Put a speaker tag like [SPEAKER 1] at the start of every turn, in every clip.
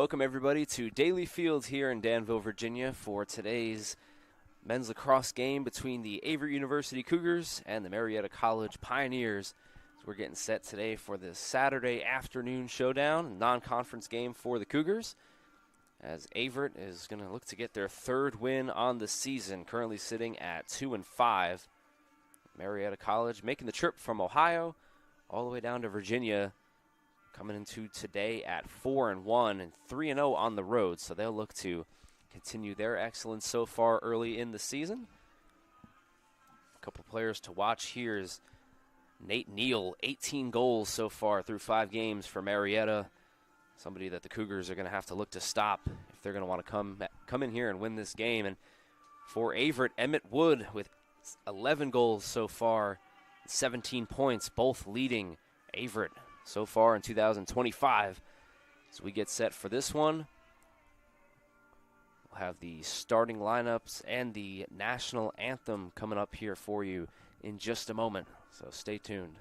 [SPEAKER 1] Welcome everybody to Daily Field here in Danville, Virginia for today's men's lacrosse game between the Averett University Cougars and the Marietta College Pioneers. So we're getting set today for the Saturday afternoon showdown, non-conference game for the Cougars, as Averett is going to look to get their third win on the season, currently sitting at 2-5. Marietta College making the trip from Ohio all the way down to Virginia, coming into today at 4-1 and 3-0 on the road. So they'll look to continue their excellence so far early in the season. A couple players to watch here is Nate Neal, 18 goals so far through 5 games for Marietta. Somebody that the Cougars are going to have to look to stop if they're going to want to come in here and win this game. And for Averett, Emmett Wood with 11 goals so far, 17 points, both leading Averett so far in 2025. As we get set for this one, we'll have the starting lineups and the national anthem coming up here for you in just a moment, so stay tuned.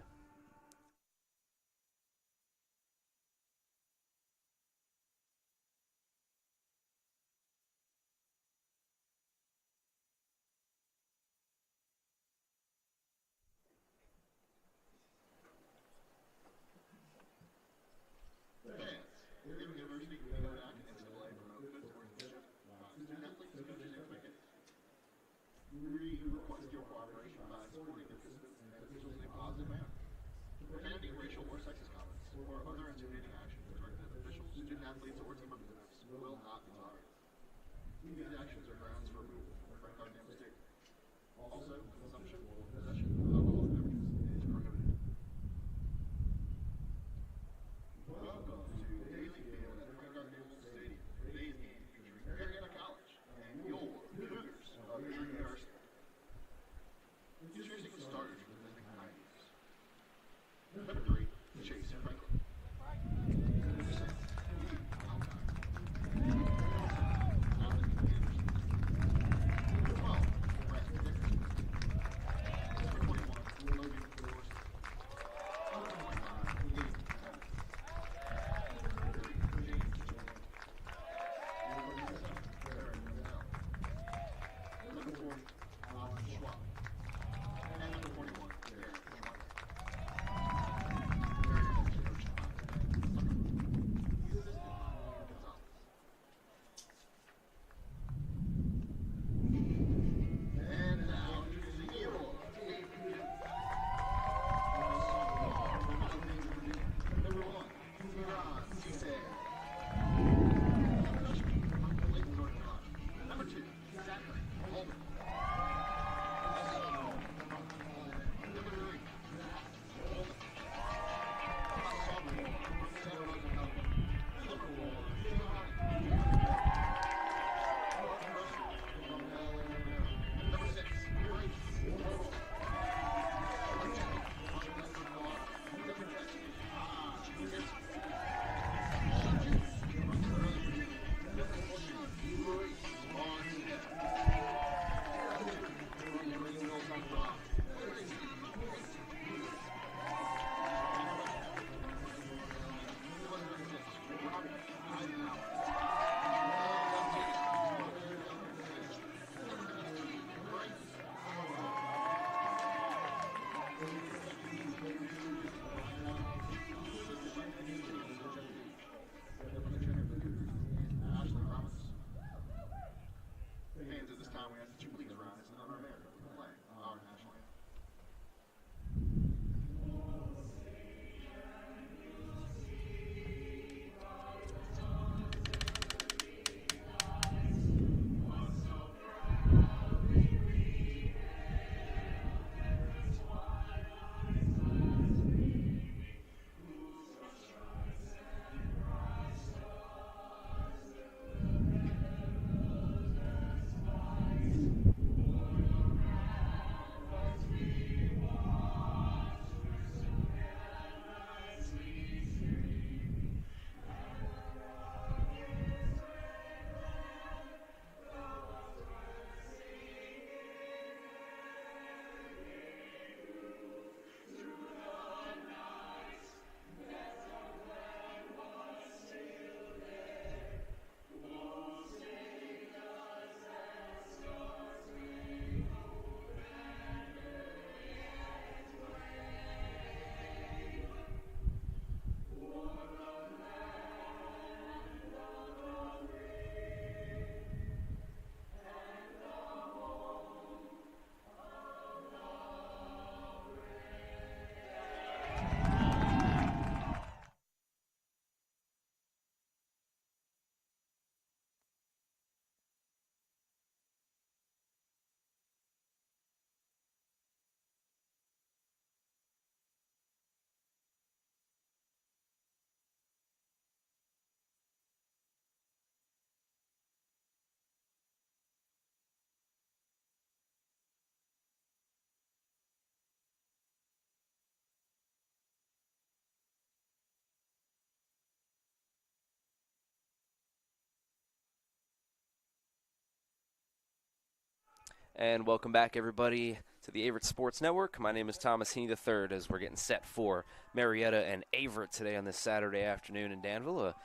[SPEAKER 1] And welcome back, everybody, to the Averett Sports Network. My name is Thomas Heaney III as we're getting set for Marietta and Averett today on this Saturday afternoon in Danville. A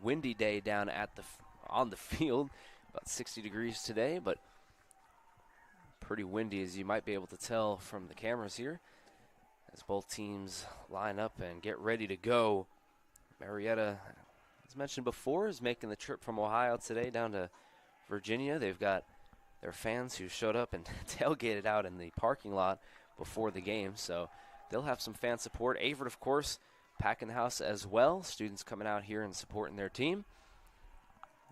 [SPEAKER 1] windy day down at on the field, about 60 degrees today, but pretty windy, as you might be able to tell from the cameras here, as both teams line up and get ready to go. Marietta, as mentioned before, is making the trip from Ohio today down to Virginia. They've got their fans who showed up and tailgated out in the parking lot before the game, so they'll have some fan support. Averett, of course, packing the house as well. Students coming out here and supporting their team.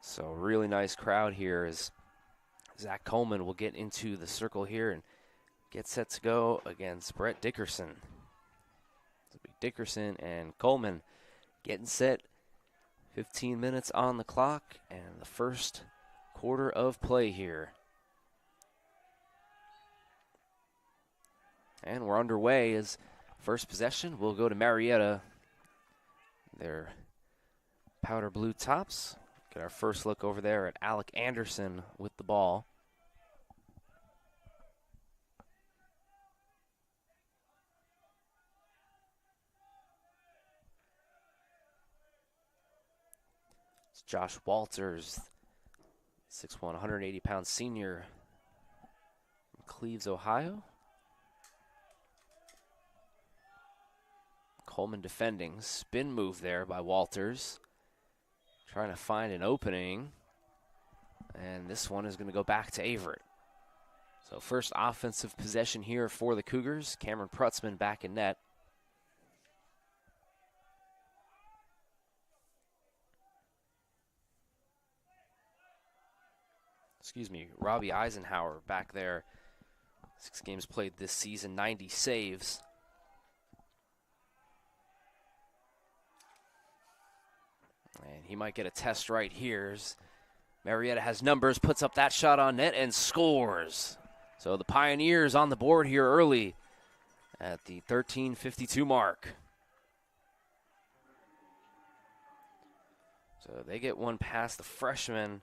[SPEAKER 1] So really nice crowd here as Zach Coleman will get into the circle here and get set to go against Brett Dickerson. It'll be Dickerson and Coleman getting set. 15 minutes on the clock and the first quarter of play here. And we're underway as first possession will go to Marietta. Their powder blue tops. Get our first look over there at Alec Anderson with the ball. It's Josh Walters, 6'1", 180-pound senior from Cleves, Ohio. Coleman defending. Spin move there by Walters. Trying to find an opening. And this one is going to go back to Averett. So first offensive possession here for the Cougars. Cameron Prutzman back in net. Robbie Eisenhower back there. 6 games played this season, 90 saves. And he might get a test right here. Marietta has numbers, puts up that shot on net, and scores. So the Pioneers on the board here early at the 13:52 mark. So they get one past the freshman,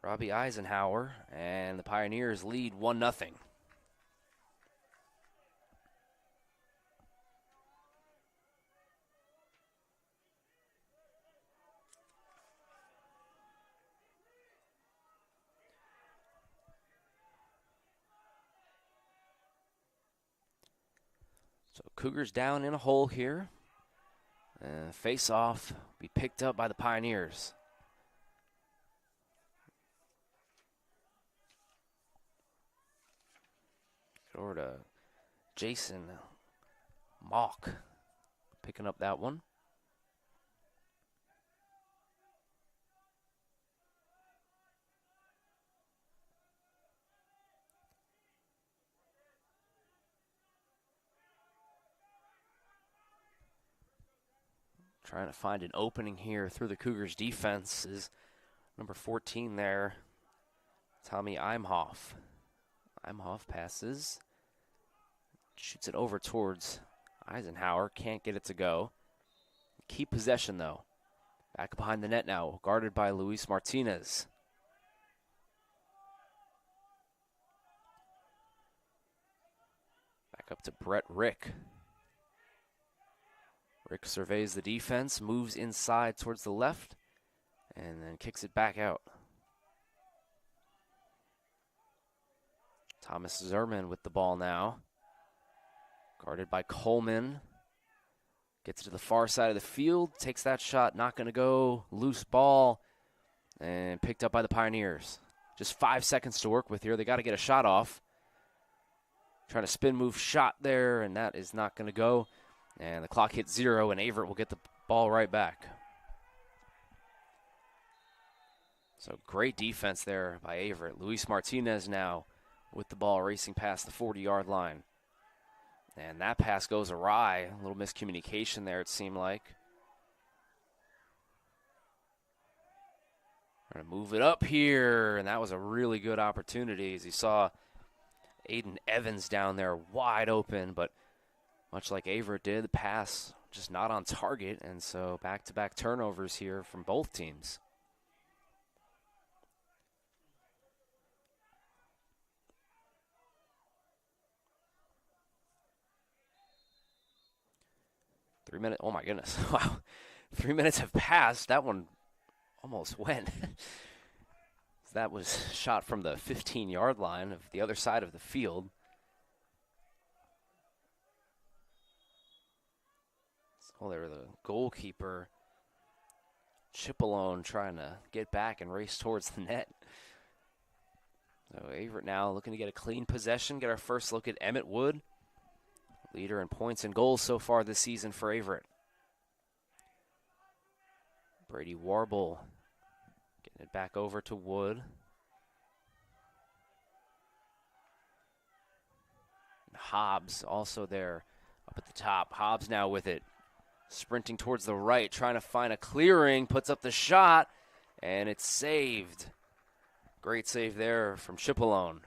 [SPEAKER 1] Robbie Eisenhower, and the Pioneers lead 1-0. So Cougars down in a hole here. Face off, be picked up by the Pioneers. Over to Jason Mock, picking up that one. Trying to find an opening here through the Cougars' defense is number 14 there, Tommy Imhoff. Imhoff passes, shoots it over towards Eisenhower, can't get it to go. Keep possession though. Back behind the net now, guarded by Luis Martinez. Back up to Brett Rick. Rick surveys the defense, moves inside towards the left, and then kicks it back out. Thomas Zerman with the ball now. Guarded by Coleman. Gets to the far side of the field, takes that shot, not going to go. Loose ball, and picked up by the Pioneers. Just 5 seconds to work with here. They got to get a shot off. Trying to spin move shot there, and that is not going to go. And the clock hits 0, and Averett will get the ball right back. So great defense there by Averett. Luis Martinez now with the ball racing past the 40-yard line. And that pass goes awry. A little miscommunication there, it seemed like. Trying to move it up here, and that was a really good opportunity as you saw Aiden Evans down there wide open, but much like Averett did, the pass just not on target, and so back-to-back turnovers here from both teams. 3 minutes. Oh, my goodness. Wow. 3 minutes have passed. That one almost went. That was shot from the 15-yard line of the other side of the field. Oh, there the goalkeeper, Chipolone, trying to get back and race towards the net. So Averett now looking to get a clean possession. Get our first look at Emmett Wood, leader in points and goals so far this season for Averett. Brady Warble getting it back over to Wood. And Hobbs also there up at the top. Hobbs now with it. Sprinting towards the right, trying to find a clearing, puts up the shot, and it's saved. Great save there from Chipolone.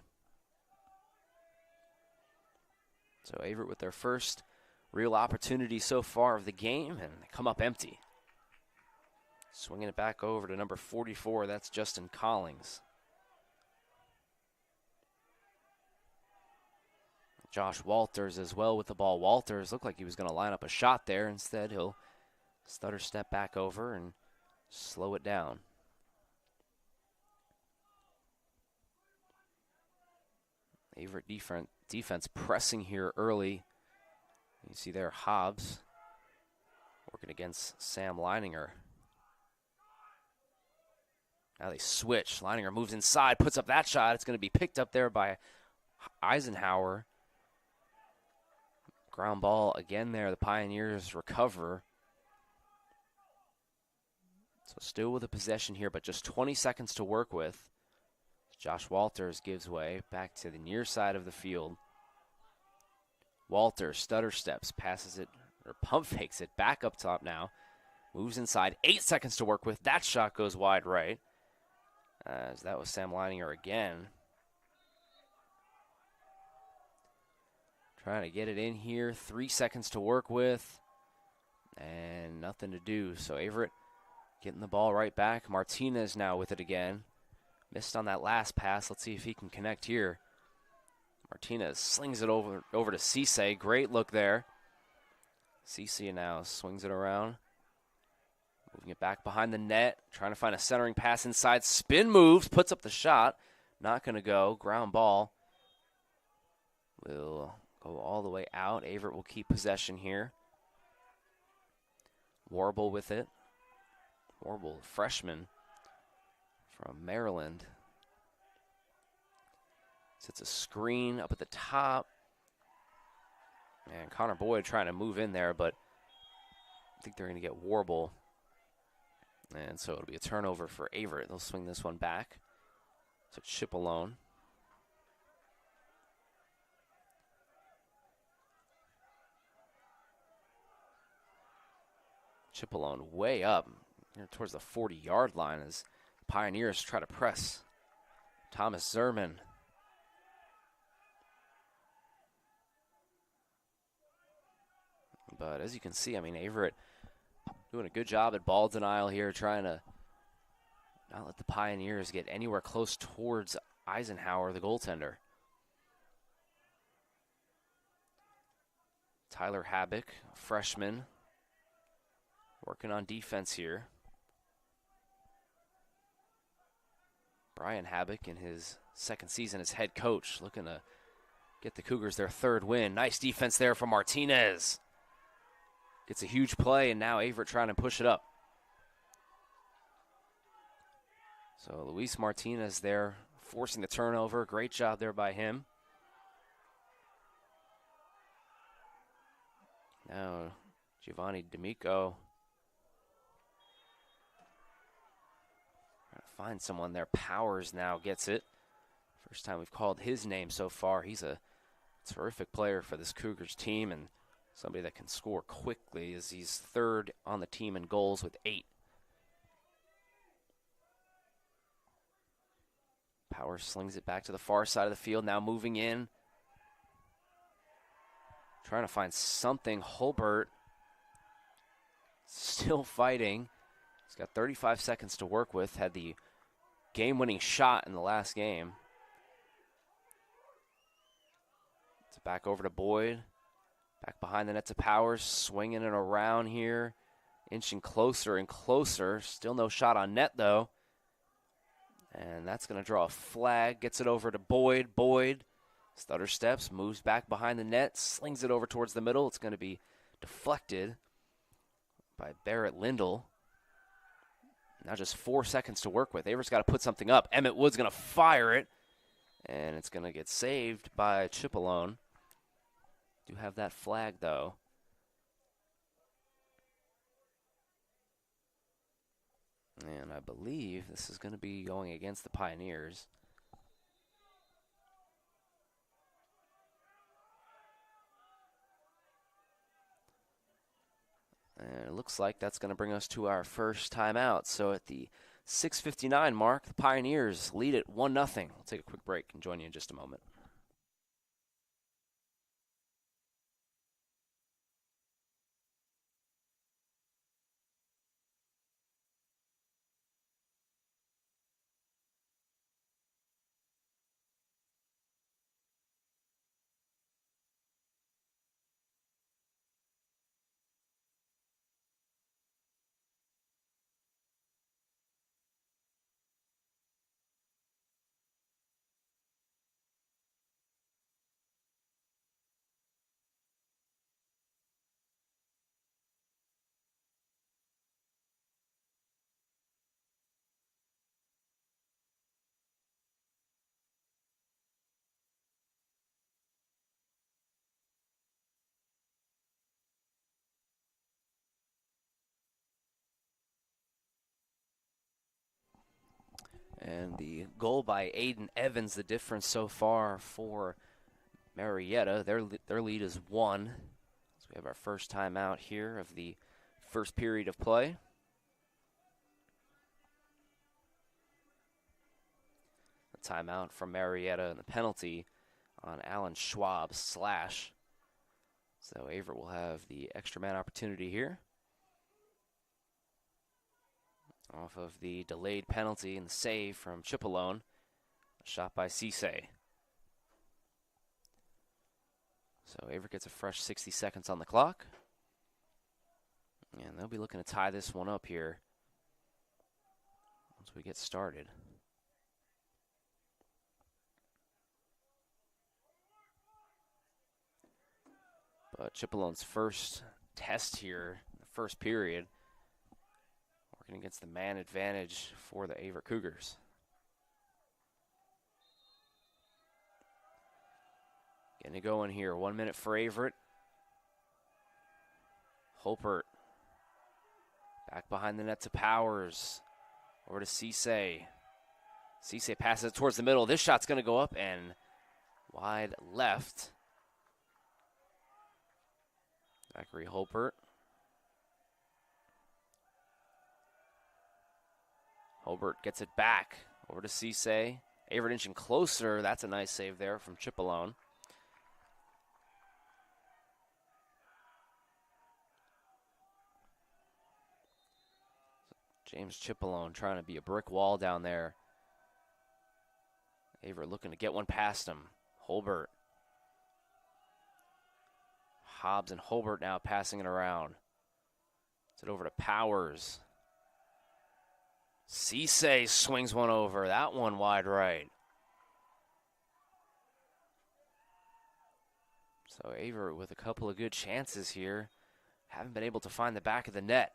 [SPEAKER 1] So Averett with their first real opportunity so far of the game, and they come up empty. Swinging it back over to number 44, that's Justin Collings. Josh Walters as well with the ball. Walters looked like he was going to line up a shot there. Instead, he'll stutter step back over and slow it down. Averett defense pressing here early. You see there Hobbs working against Sam Leininger. Now they switch. Leininger moves inside, puts up that shot. It's going to be picked up there by Eisenhower. Ground ball again there. The Pioneers recover. So still with a possession here, but just 20 seconds to work with. Josh Walters gives way back to the near side of the field. Walters stutter steps, passes it, or pump fakes it back up top now. Moves inside. 8 seconds to work with. That shot goes wide right. As that was Sam Leininger again. Trying to get it in here. 3 seconds to work with. And nothing to do. So Averett getting the ball right back. Martinez now with it again. Missed on that last pass. Let's see if he can connect here. Martinez slings it over to Cisse. Great look there. Cisse now swings it around. Moving it back behind the net. Trying to find a centering pass inside. Spin moves. Puts up the shot. Not going to go. Ground ball. Will go all the way out. Averett will keep possession here. Warble with it. Warble, freshman from Maryland. Sets a screen up at the top. And Connor Boyd trying to move in there, but I think they're going to get Warble. And so it'll be a turnover for Averett. They'll swing this one back to Chipolone. Chipolone way up here towards the 40-yard line as Pioneers try to press Thomas Zerman. But as you can see, I mean, Averett doing a good job at ball denial here, trying to not let the Pioneers get anywhere close towards Eisenhower, the goaltender. Tyler Habik, freshman, working on defense here. Brian Habik in his second season as head coach, looking to get the Cougars their third win. Nice defense there from Martinez. Gets a huge play, and now Averett trying to push it up. So Luis Martinez there forcing the turnover. Great job there by him. Now Giovanni D'Amico. Trying to find someone there. Powers now gets it. First time we've called his name so far. He's a terrific player for this Cougars team, and somebody that can score quickly as he's third on the team in goals with 8. Powers slings it back to the far side of the field, now moving in. Trying to find something. Holbert still fighting. He's got 35 seconds to work with. Had the game-winning shot in the last game. It's back over to Boyd. Back behind the net to Powers, swinging it around here, inching closer and closer. Still no shot on net, though. And that's going to draw a flag. Gets it over to Boyd. Boyd stutter steps, moves back behind the net, slings it over towards the middle. It's going to be deflected by Barrett Lindell. Now just 4 seconds to work with. Averett's got to put something up. Emmett Wood's going to fire it, and it's going to get saved by Chipolone. Do have that flag, though. And I believe this is going to be going against the Pioneers. And it looks like that's going to bring us to our first timeout. So at the 6:59 mark, the Pioneers lead it 1-0. We'll take a quick break and join you in just a moment. And the goal by Aiden Evans, the difference so far for Marietta. Their lead is 1. So we have our first timeout here of the first period of play. A timeout from Marietta and the penalty on Alan Schwab's slash. So Averett will have the extra man opportunity here. Off of the delayed penalty and the save from Chipolone. A shot by Cisse. So Averett gets a fresh 60 seconds on the clock. And they'll be looking to tie this one up here once we get started. But Chipolone's first test here, the first period, working against the man advantage for the Averett Cougars. Getting it going here. 1 minute for Averett. Holpert. Back behind the net to Powers. Over to Cisse. Cisse passes it towards the middle. This shot's going to go up and wide left. Zachary Holpert. Holbert gets it back over to Cisse. Averett inching closer. That's a nice save there from Chipolone. James Chipolone trying to be a brick wall down there. Averett looking to get one past him. Holbert. Hobbs and Holbert now passing it around. It's it over to Powers. Cisse swings one over. That one wide right. So Averett with a couple of good chances here. Haven't been able to find the back of the net.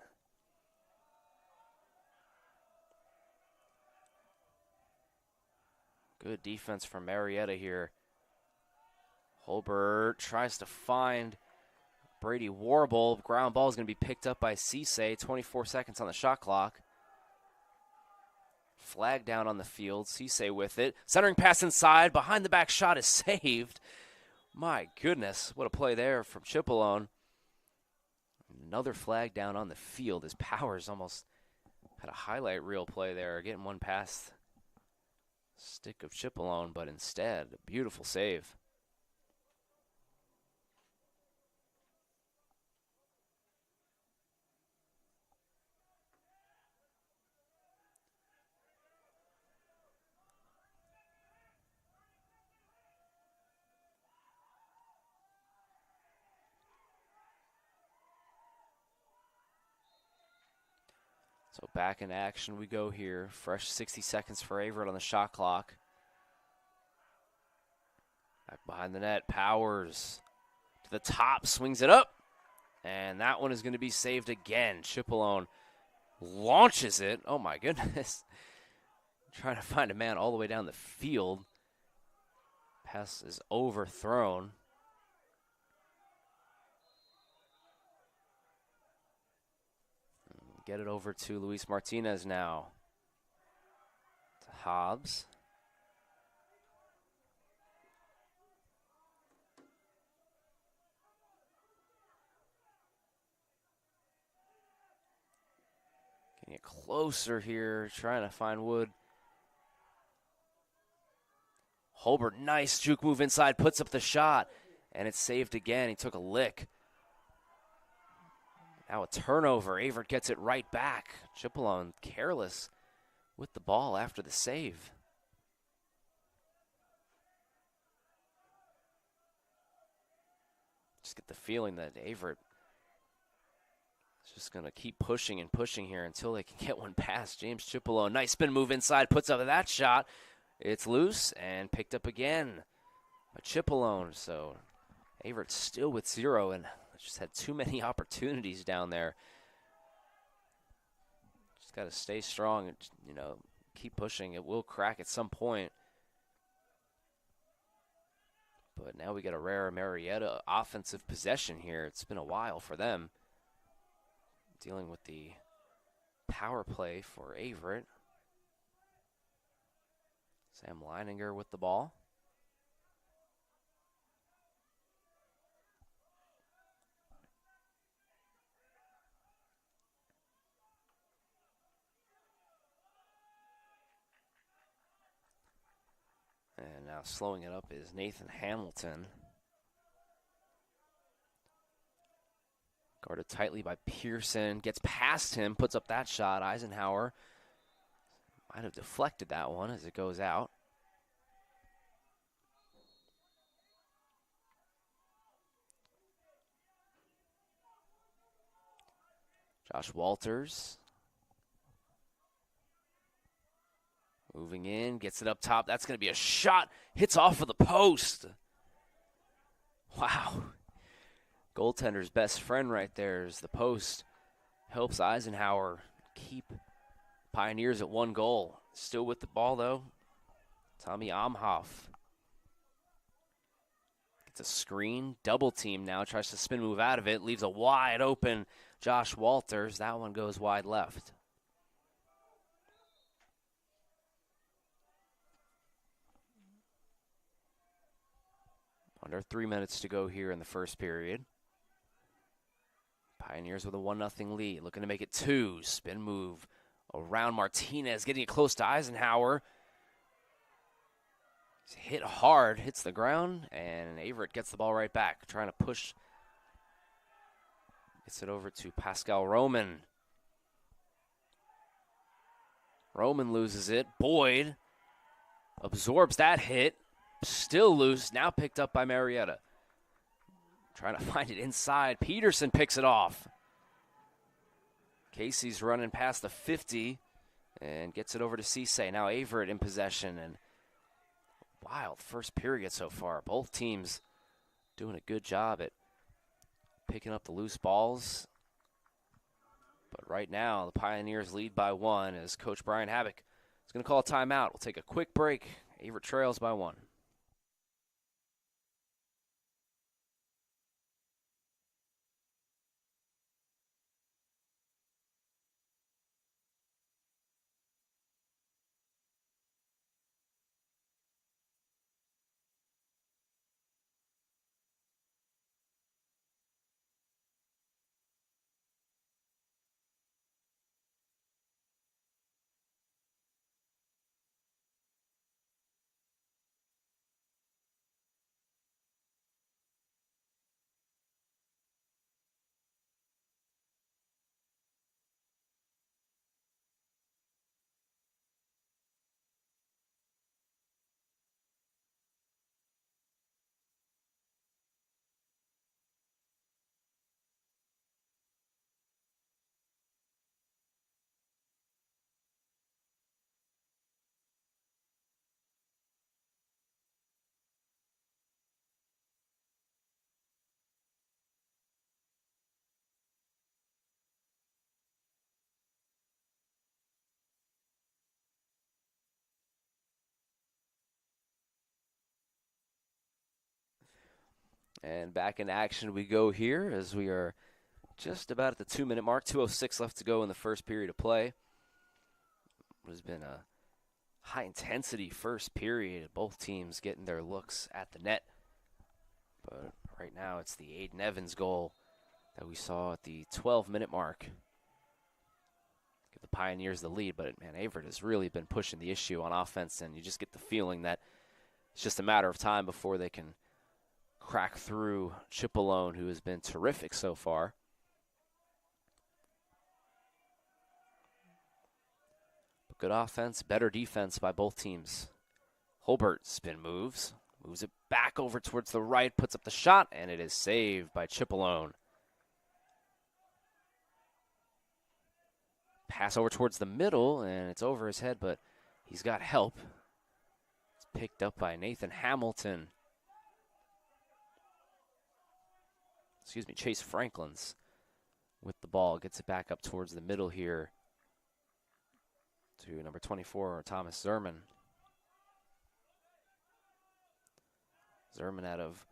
[SPEAKER 1] Good defense from Marietta here. Holbert tries to find Brady Warble. Ground ball is going to be picked up by Cisse. 24 seconds on the shot clock. Flag down on the field. Cisse with it. Centering pass inside. Behind the back shot is saved. My goodness, what a play there from Chipolone. Another flag down on the field as Powers almost had a highlight reel play there, getting one past stick of Chipolone, but instead, a beautiful save. So back in action we go here. Fresh 60 seconds for Averett on the shot clock. Back behind the net, Powers to the top, swings it up. And that one is going to be saved again. Cipollone launches it. Oh my goodness. Trying to find a man all the way down the field. Pass is overthrown. Get it over to Luis Martinez now. To Hobbs. Getting it closer here, trying to find Wood. Holbert, nice juke move inside, puts up the shot, and it's saved again. He took a lick. Now a turnover. Averett gets it right back. Cipollone careless with the ball after the save. Just get the feeling that Averett is just going to keep pushing and pushing here until they can get one past James Cipollone. Nice spin move inside, puts up that shot. It's loose and picked up again by Cipollone. So Averett still with 0 and just had too many opportunities down there. Just got to stay strong and, keep pushing. It will crack at some point. But now we got a rare Marietta offensive possession here. It's been a while for them. Dealing with the power play for Averett. Sam Leininger with the ball. And now slowing it up is Nathan Hamilton. Guarded tightly by Pearson. Gets past him, puts up that shot. Eisenhower might have deflected that one as it goes out. Josh Walters. Moving in, gets it up top. That's going to be a shot. Hits off of the post. Wow. Goaltender's best friend right there is the post. Helps Eisenhower keep Pioneers at 1 goal. Still with the ball, though. Tommy Amhoff. Gets a screen. Double team now. Tries to spin move out of it. Leaves a wide open Josh Walters. That one goes wide left. Under 3 minutes to go here in the first period. Pioneers with a 1-0 lead. Looking to make it 2. Spin move around Martinez. Getting it close to Eisenhower. He's hit hard. Hits the ground. And Averett gets the ball right back. Trying to push. Gets it over to Pascal Roman. Roman loses it. Boyd absorbs that hit. Still loose, now picked up by Marietta. Trying to find it inside. Peterson picks it off. Casey's running past the 50 and gets it over to Cisse. Now Averett in possession. And wild first period so far. Both teams doing a good job at picking up the loose balls. But right now, the Pioneers lead by 1 as Coach Brian Havoc is going to call a timeout. We'll take a quick break. Averett trails by 1. And back in action we go here as we are just about at the 2-minute mark. 2:06 left to go in the first period of play. It has been a high-intensity first period. Both teams getting their looks at the net. But right now it's the Aiden Evans goal that we saw at the 12-minute mark. Give the Pioneers the lead, but, man, Averett has really been pushing the issue on offense, and you just get the feeling that it's just a matter of time before they can crack through Chipolone, who has been terrific so far. But good offense, better defense by both teams. Holbert spin moves it back over towards the right, puts up the shot, and it is saved by Chipolone. Pass over towards the middle, and it's over his head, but he's got help. It's picked up by Nathan Hamilton. Chase Franklin's with the ball. Gets it back up towards the middle here to number 24, Thomas Zerman. Zerman out of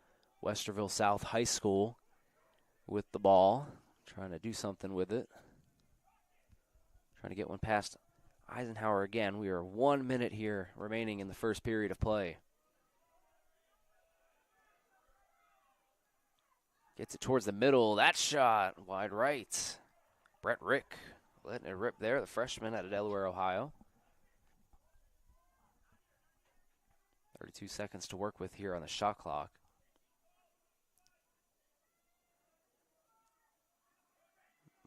[SPEAKER 1] Westerville South High School with the ball. Trying to do something with it. Trying to get one past Eisenhower again. We are 1 minute here remaining in the first period of play. Gets it towards the middle. That shot wide right. Brett Rick letting it rip there, the freshman out of Delaware, Ohio. 32 seconds to work with here on the shot clock.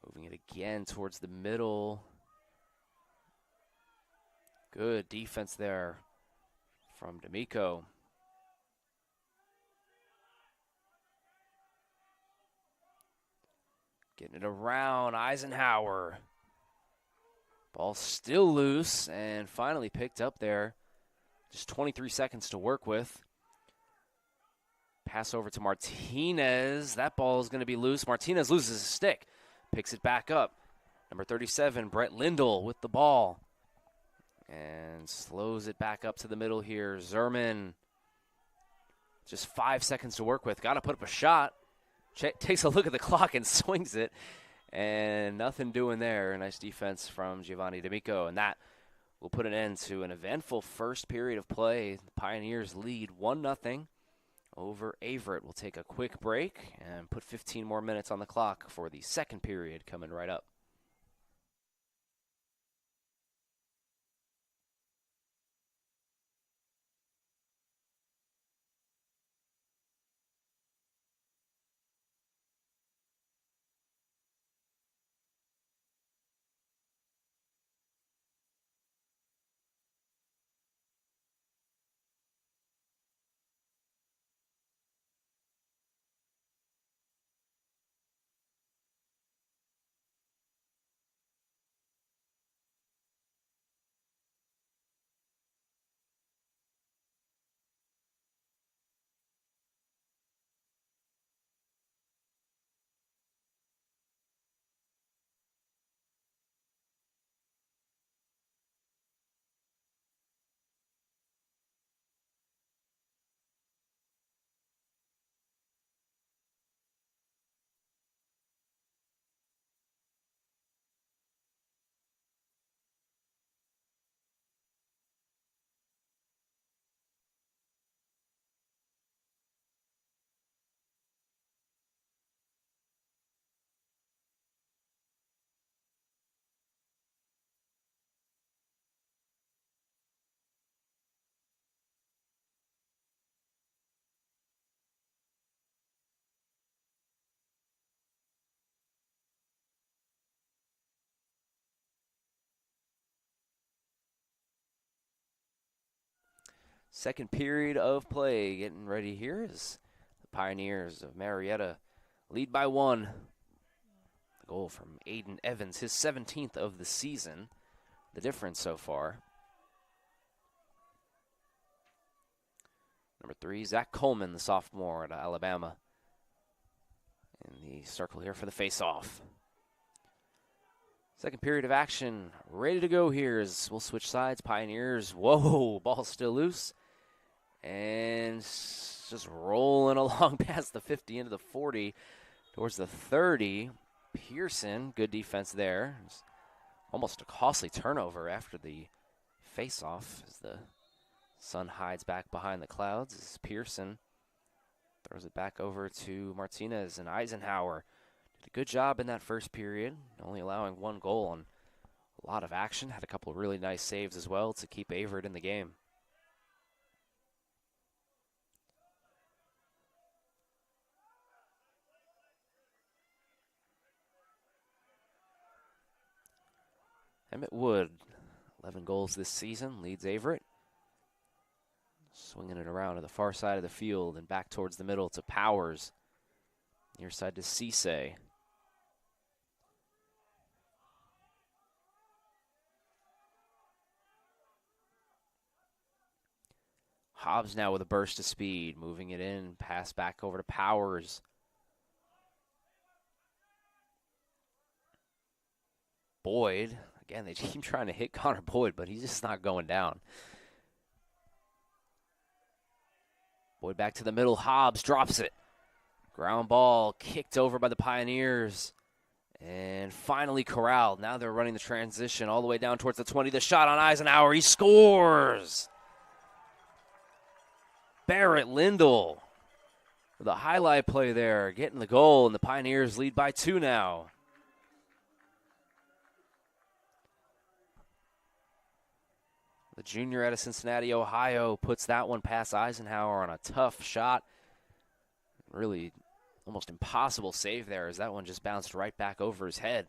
[SPEAKER 1] Moving it again towards the middle. Good defense there from D'Amico. Getting it around Eisenhower. Ball still loose and finally picked up there. Just 23 seconds to work with. Pass over to Martinez. That ball is going to be loose. Martinez loses his stick. Picks it back up. Number 37, Brett Lindell with the ball. And slows it back up to the middle here. Zerman. Just 5 seconds to work with. Got to put up a shot. Takes a look at the clock and swings it. And nothing doing there. Nice defense from Giovanni D'Amico. And that will put an end to an eventful first period of play. The Pioneers lead 1-0 over Averett. We'll take a quick break and put 15 more minutes on the clock for the second period coming right up. Second period of play getting ready here as the Pioneers of Marietta lead by 1. The goal from Aiden Evans, his 17th of the season. The difference so far. Number 3, Zach Coleman, the sophomore out of Alabama. In the circle here for the face-off. Second period of action, ready to go here as we'll switch sides. Pioneers, whoa, ball still loose. And just rolling along past the 50 into the 40 towards the 30. Pearson, good defense there. Almost a costly turnover after the face-off as the sun hides back behind the clouds. As Pearson throws it back over to Martinez, and Eisenhower did a good job in that first period, only allowing one goal on a lot of action. Had a couple of really nice saves as well to keep Averett in the game. Emmett Wood, 11 goals this season, leads Averett. Swinging it around to the far side of the field and back towards the middle to Powers. Near side to Cisse. Hobbs now with a burst of speed, moving it in, pass back over to Powers. Boyd, again, they keep trying to hit Connor Boyd, but he's just not going down. Boyd back to the middle, Hobbs drops it. Ground ball kicked over by the Pioneers. And finally corralled. Now they're running the transition all the way down towards the 20. The shot on Eisenhower, he scores! Barrett Lindell with a highlight play there, getting the goal, and the Pioneers lead by 2 now. The junior out of Cincinnati, Ohio, puts that one past Eisenhower on a tough shot. Really almost impossible save there as that one just bounced right back over his head.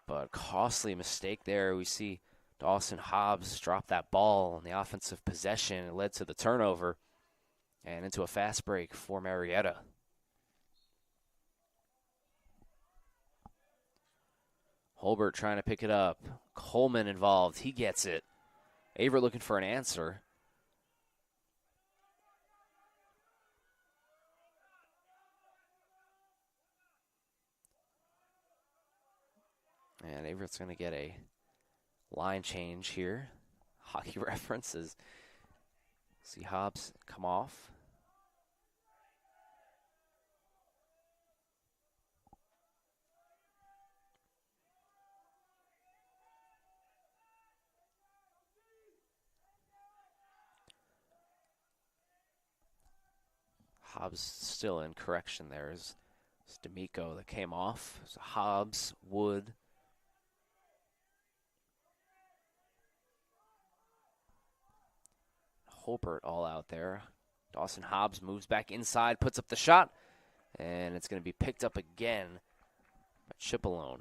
[SPEAKER 1] But costly mistake there. We see Dawson Hobbs dropped that ball on the offensive possession. It led to the turnover and into a fast break for Marietta. Holbert trying to pick it up. Coleman involved. He gets it. Averett looking for an answer. And Averett's going to get a line change here. Hockey references. See Hobbs come off. Hobbs still in correction there. It's D'Amico that came off. It's Hobbs, Wood. Holbert all out there. Dawson Hobbs moves back inside, puts up the shot, and it's going to be picked up again by Chipolone.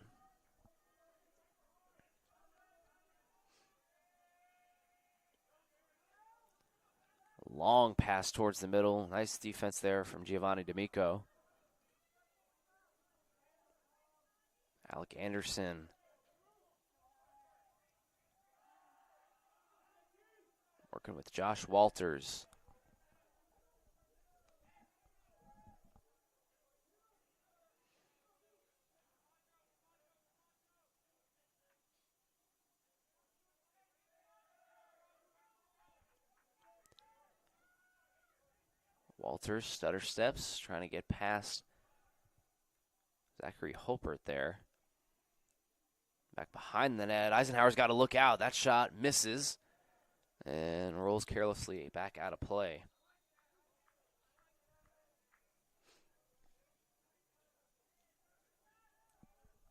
[SPEAKER 1] Long pass towards the middle. Nice defense there from Giovanni D'Amico. Alec Anderson. Working with Josh Walters. Walters, stutter steps, trying to get past Zachary Holbert there. Back behind the net. Eisenhower's got to look out. That shot misses and rolls carelessly back out of play.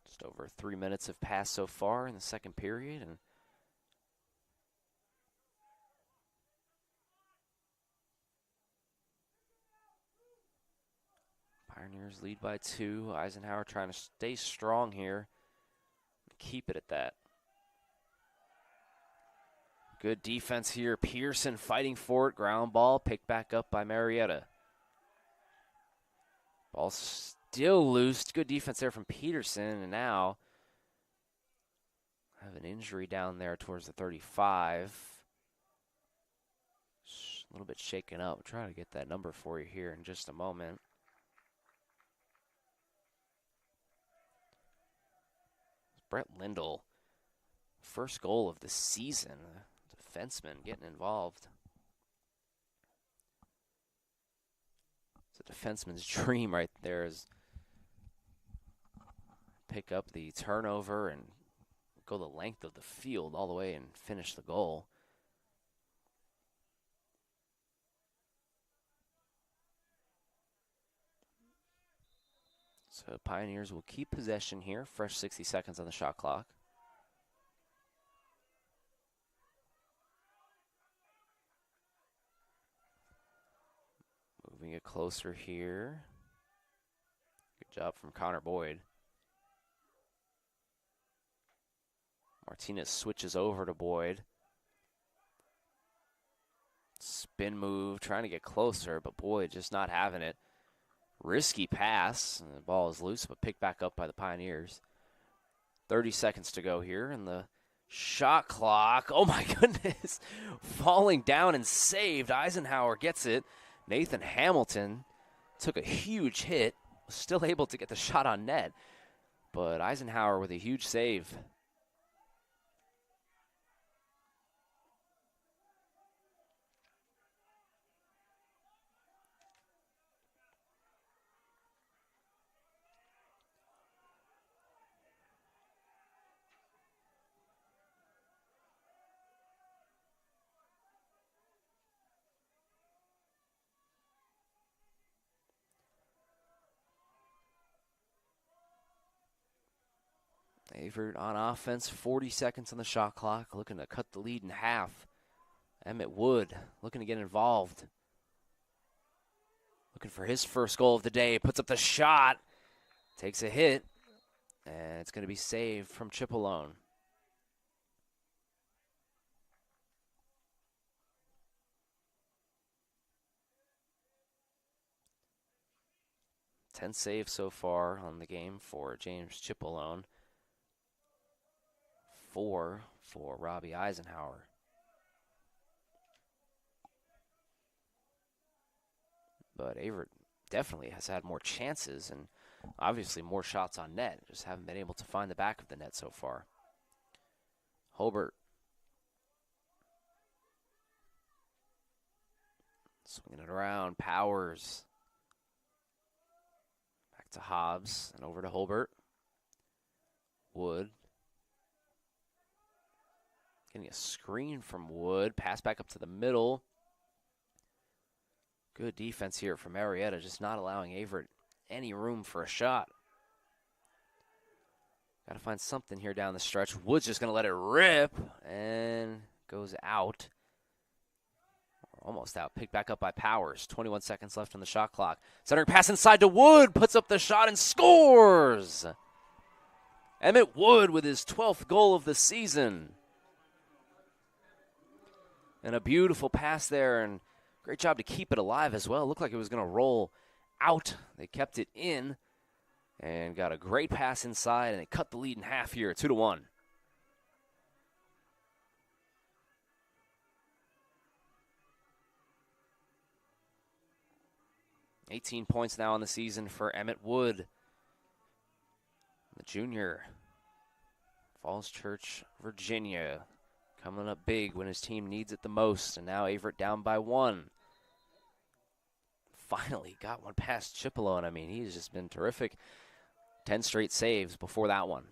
[SPEAKER 1] Just over 3 minutes have passed so far in the second period, and Pioneers lead by 2. Eisenhower trying to stay strong here and keep it at that. Good defense here. Pearson fighting for it. Ground ball picked back up by Marietta. Ball still loose. Good defense there from Peterson. And now have an injury down there towards the 35. A little bit shaken up. I'll try to get that number for you here in just a moment. Brett Lindell, first goal of the season. Defenseman getting involved. a defenseman's dream right there, is pick up the turnover and go the length of the field all the way and finish the goal. So Pioneers will keep possession here. Fresh 60 seconds on the shot clock. Moving it closer here. Good job from Connor Boyd. Martinez switches over to Boyd. Spin move, trying to get closer, but Boyd just not having it. Risky pass. And the ball is loose, but picked back up by the Pioneers. 30 seconds to go here, and the shot clock. Oh my goodness. Falling down and saved. Eisenhower gets it. Nathan Hamilton took a huge hit. Was still able to get the shot on net. But Eisenhower with a huge save. Averett on offense, 40 seconds on the shot clock, looking to cut the lead in half. Emmett Wood looking to get involved. Looking for his first goal of the day, puts up the shot, takes a hit, and it's going to be saved from Chip alone. Ten saves so far on the game for James Chipolone. 4 for Robbie Eisenhower. But Averett definitely has had more chances and obviously more shots on net. Just haven't been able to find the back of the net so far. Hobart. Swinging it around. Powers. Back to Hobbs and over to Hobart. Wood. Getting a screen from Wood. Pass back up to the middle. Good defense here from Marietta, just not allowing Averett any room for a shot. Got to find something here down the stretch. Wood's just going to let it rip and goes out. Almost out. Picked back up by Powers. 21 seconds left on the shot clock. Centering pass inside to Wood. Puts up the shot and scores. Emmett Wood with his 12th goal of the season. And a beautiful pass there, and great job to keep it alive as well. Looked like it was going to roll out. They kept it in and got a great pass inside, and they cut the lead in half here, 2-1. $18 points now on the season for Emmett Wood, the junior, Falls Church, Virginia. Coming up big when his team needs it the most, and now Averett down by 1. Finally got one past Chipolone. I mean, he's just been terrific. 10 straight saves before that one.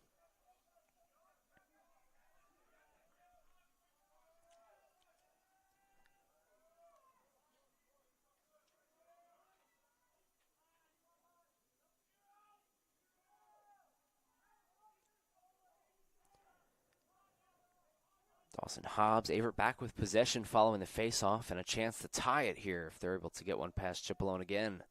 [SPEAKER 1] Dawson Hobbs, Averett back with possession following the faceoff and a chance to tie it here if they're able to get one past Chipolone again.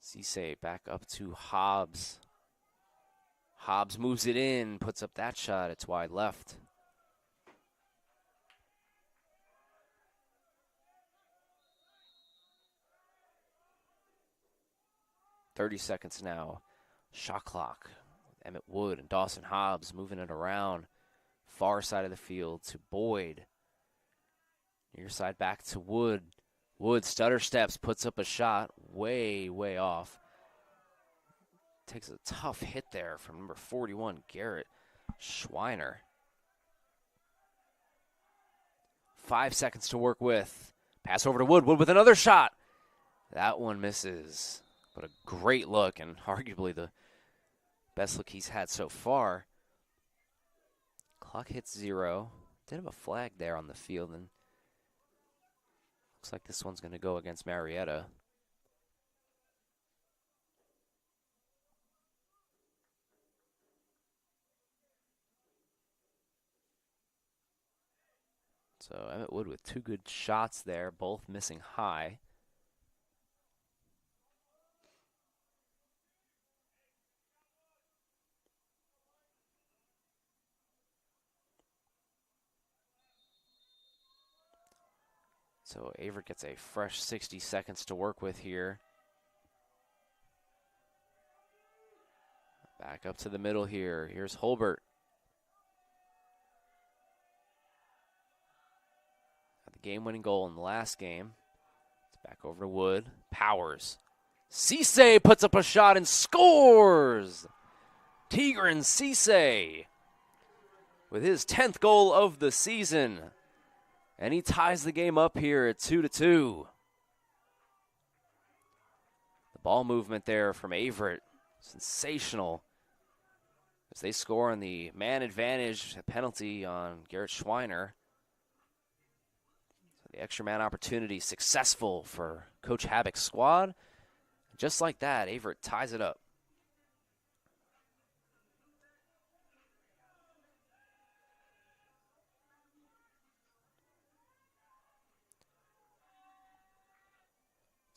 [SPEAKER 1] Cisse back up to Hobbs. Hobbs moves it in, puts up that shot. It's wide left. .30 seconds now. Shot clock. Emmett Wood and Dawson Hobbs moving it around. Far side of the field to Boyd. Near side back to Wood. Wood stutter steps, puts up a shot way, way off. Takes a tough hit there from number 41, Garrett Schweiner. 5 seconds to work with. Pass over to Wood. Wood with another shot. That one misses. But a great look, and arguably the best look he's had so far. Clock hits 0. Did have a flag there on the field, and looks like this one's going to go against Marietta. So Emmett Wood with 2 good shots there, both missing high. So Averett gets a fresh 60 seconds to work with here. Back up to the middle here. Here's Holbert. Got the game-winning goal in the last game. It's back over to Wood. Powers. Cisse puts up a shot and scores! Tigran Cisse with his 10th goal of the season. And he ties the game up here at 2-2. The ball movement there from Averett, sensational. As they score on the man advantage penalty on Garrett Schweiner. So the extra man opportunity successful for Coach Habbock's squad. Just like that, Averett ties it up.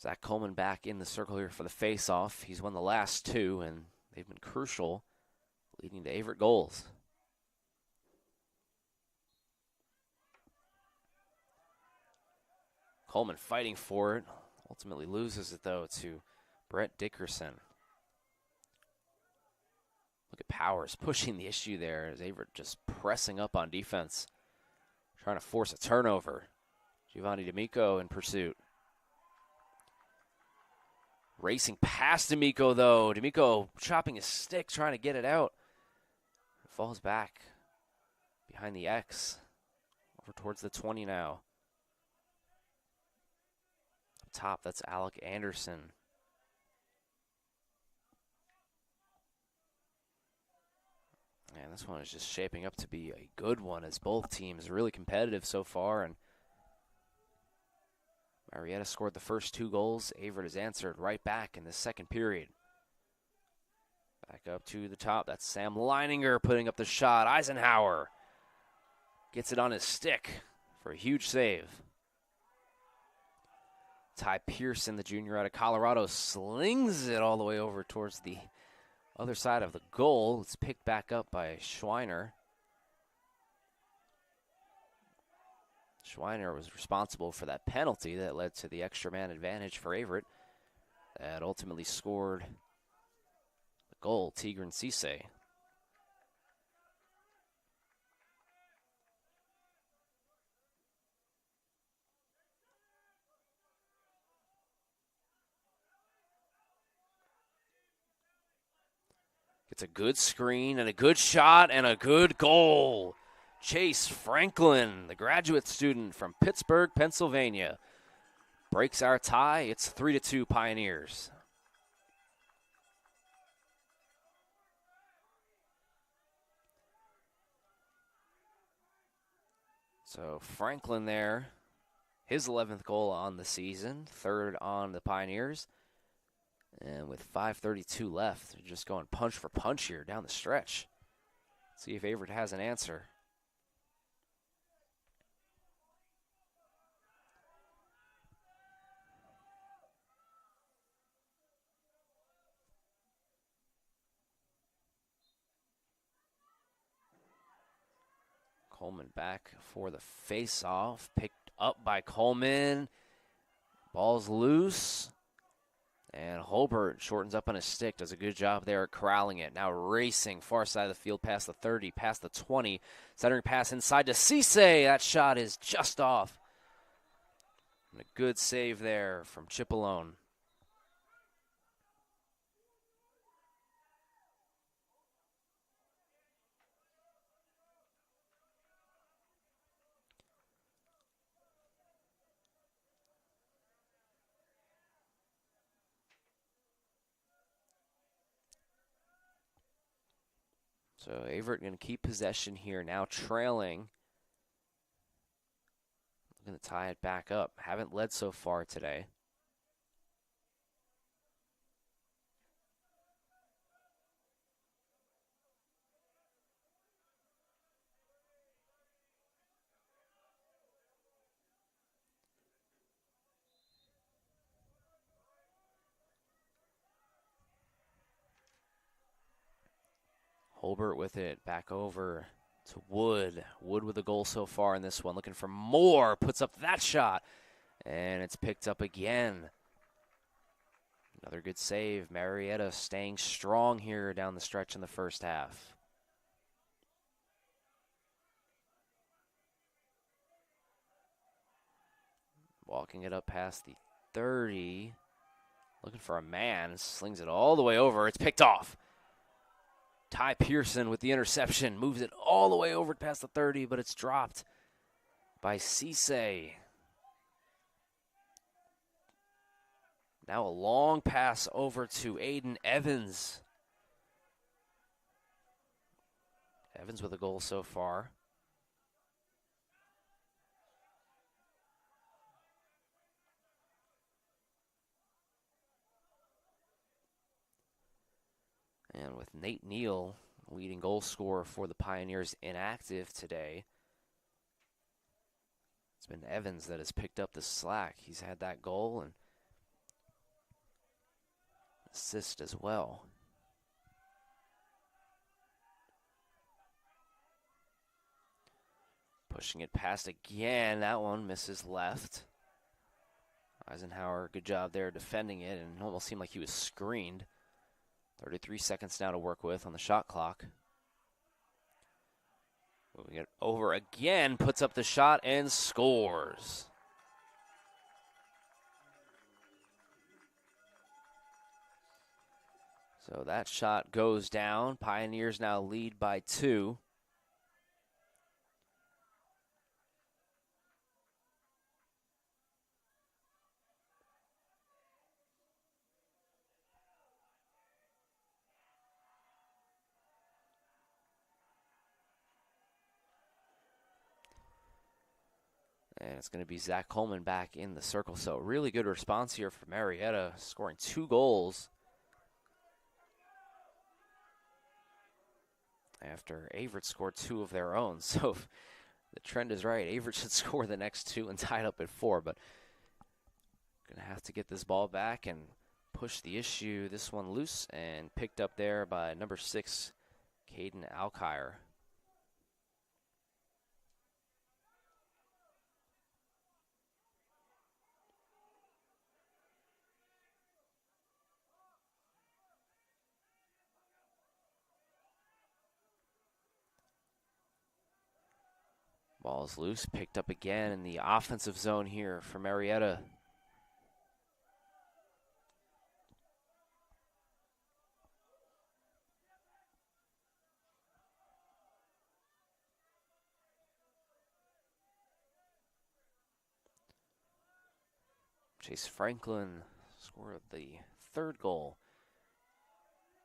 [SPEAKER 1] Zach Coleman back in the circle here for the face-off. He's won the last 2, and they've been crucial, leading to Averett goals. Coleman fighting for it. Ultimately loses it, though, to Brett Dickerson. Look at Powers pushing the issue there as Averett just pressing up on defense, trying to force a turnover. Giovanni D'Amico in pursuit. Racing past D'Amico, though. D'Amico chopping his stick, trying to get it out. It falls back behind the X. Over towards the 20 now. Up top, that's Alec Anderson. And this one is just shaping up to be a good one, as both teams are really competitive so far. And Marietta scored the first 2 goals. Averett has answered right back in the second period. Back up to the top. That's Sam Leininger putting up the shot. Eisenhower gets it on his stick for a huge save. Ty Pearson, the junior out of Colorado, slings it all the way over towards the other side of the goal. It's picked back up by Schweiner. Schweiner was responsible for that penalty that led to the extra man advantage for Averett. That ultimately scored the goal, Tigran Cisse. Gets a good screen and a good shot and a good goal. Chase Franklin, the graduate student from Pittsburgh, Pennsylvania, breaks our tie. It's 3-2 Pioneers. So Franklin there, his 11th goal on the season, 3rd on the Pioneers. And with 5:32 left, they're just going punch for punch here down the stretch. See if Averett has an answer. Coleman back for the face-off. Picked up by Coleman. Ball's loose. And Holbert shortens up on his stick. Does a good job there at corralling it. Now racing far side of the field past the 30, past the 20. Centering pass inside to Cisse. That shot is just off. And a good save there from Chipolone. So Averett going to keep possession here, now trailing. Going to tie it back up. Haven't led so far today. Holbert with it, back over to Wood. Wood with a goal so far in this one, looking for more, puts up that shot, and it's picked up again. Another good save. Marietta staying strong here down the stretch in the first half. Walking it up past the 30, looking for a man, slings it all the way over, it's picked off. Ty Pearson with the interception, moves it all the way over past the 30, but it's dropped by Cisse. Now a long pass over to Aiden Evans. Evans with a goal so far. And with Nate Neal, leading goal scorer for the Pioneers, inactive today, it's been Evans that has picked up the slack. He's had that goal and assist as well. Pushing it past again. That one misses left. Eisenhower, good job there defending it, and it almost seemed like he was screened. 33 seconds now to work with on the shot clock. Moving it over again, puts up the shot and scores. So that shot goes down. Pioneers now lead by 2. And it's going to be Zach Coleman back in the circle. So really good response here for Marietta, scoring 2 goals after Averett scored 2 of their own. So the trend is right. Averett should score the next 2 and tie it up at 4. But going to have to get this ball back and push the issue. This one loose and picked up there by number 6, Caden Alkire. Ball is loose, picked up again in the offensive zone here for Marietta. Chase Franklin scored the 3rd goal.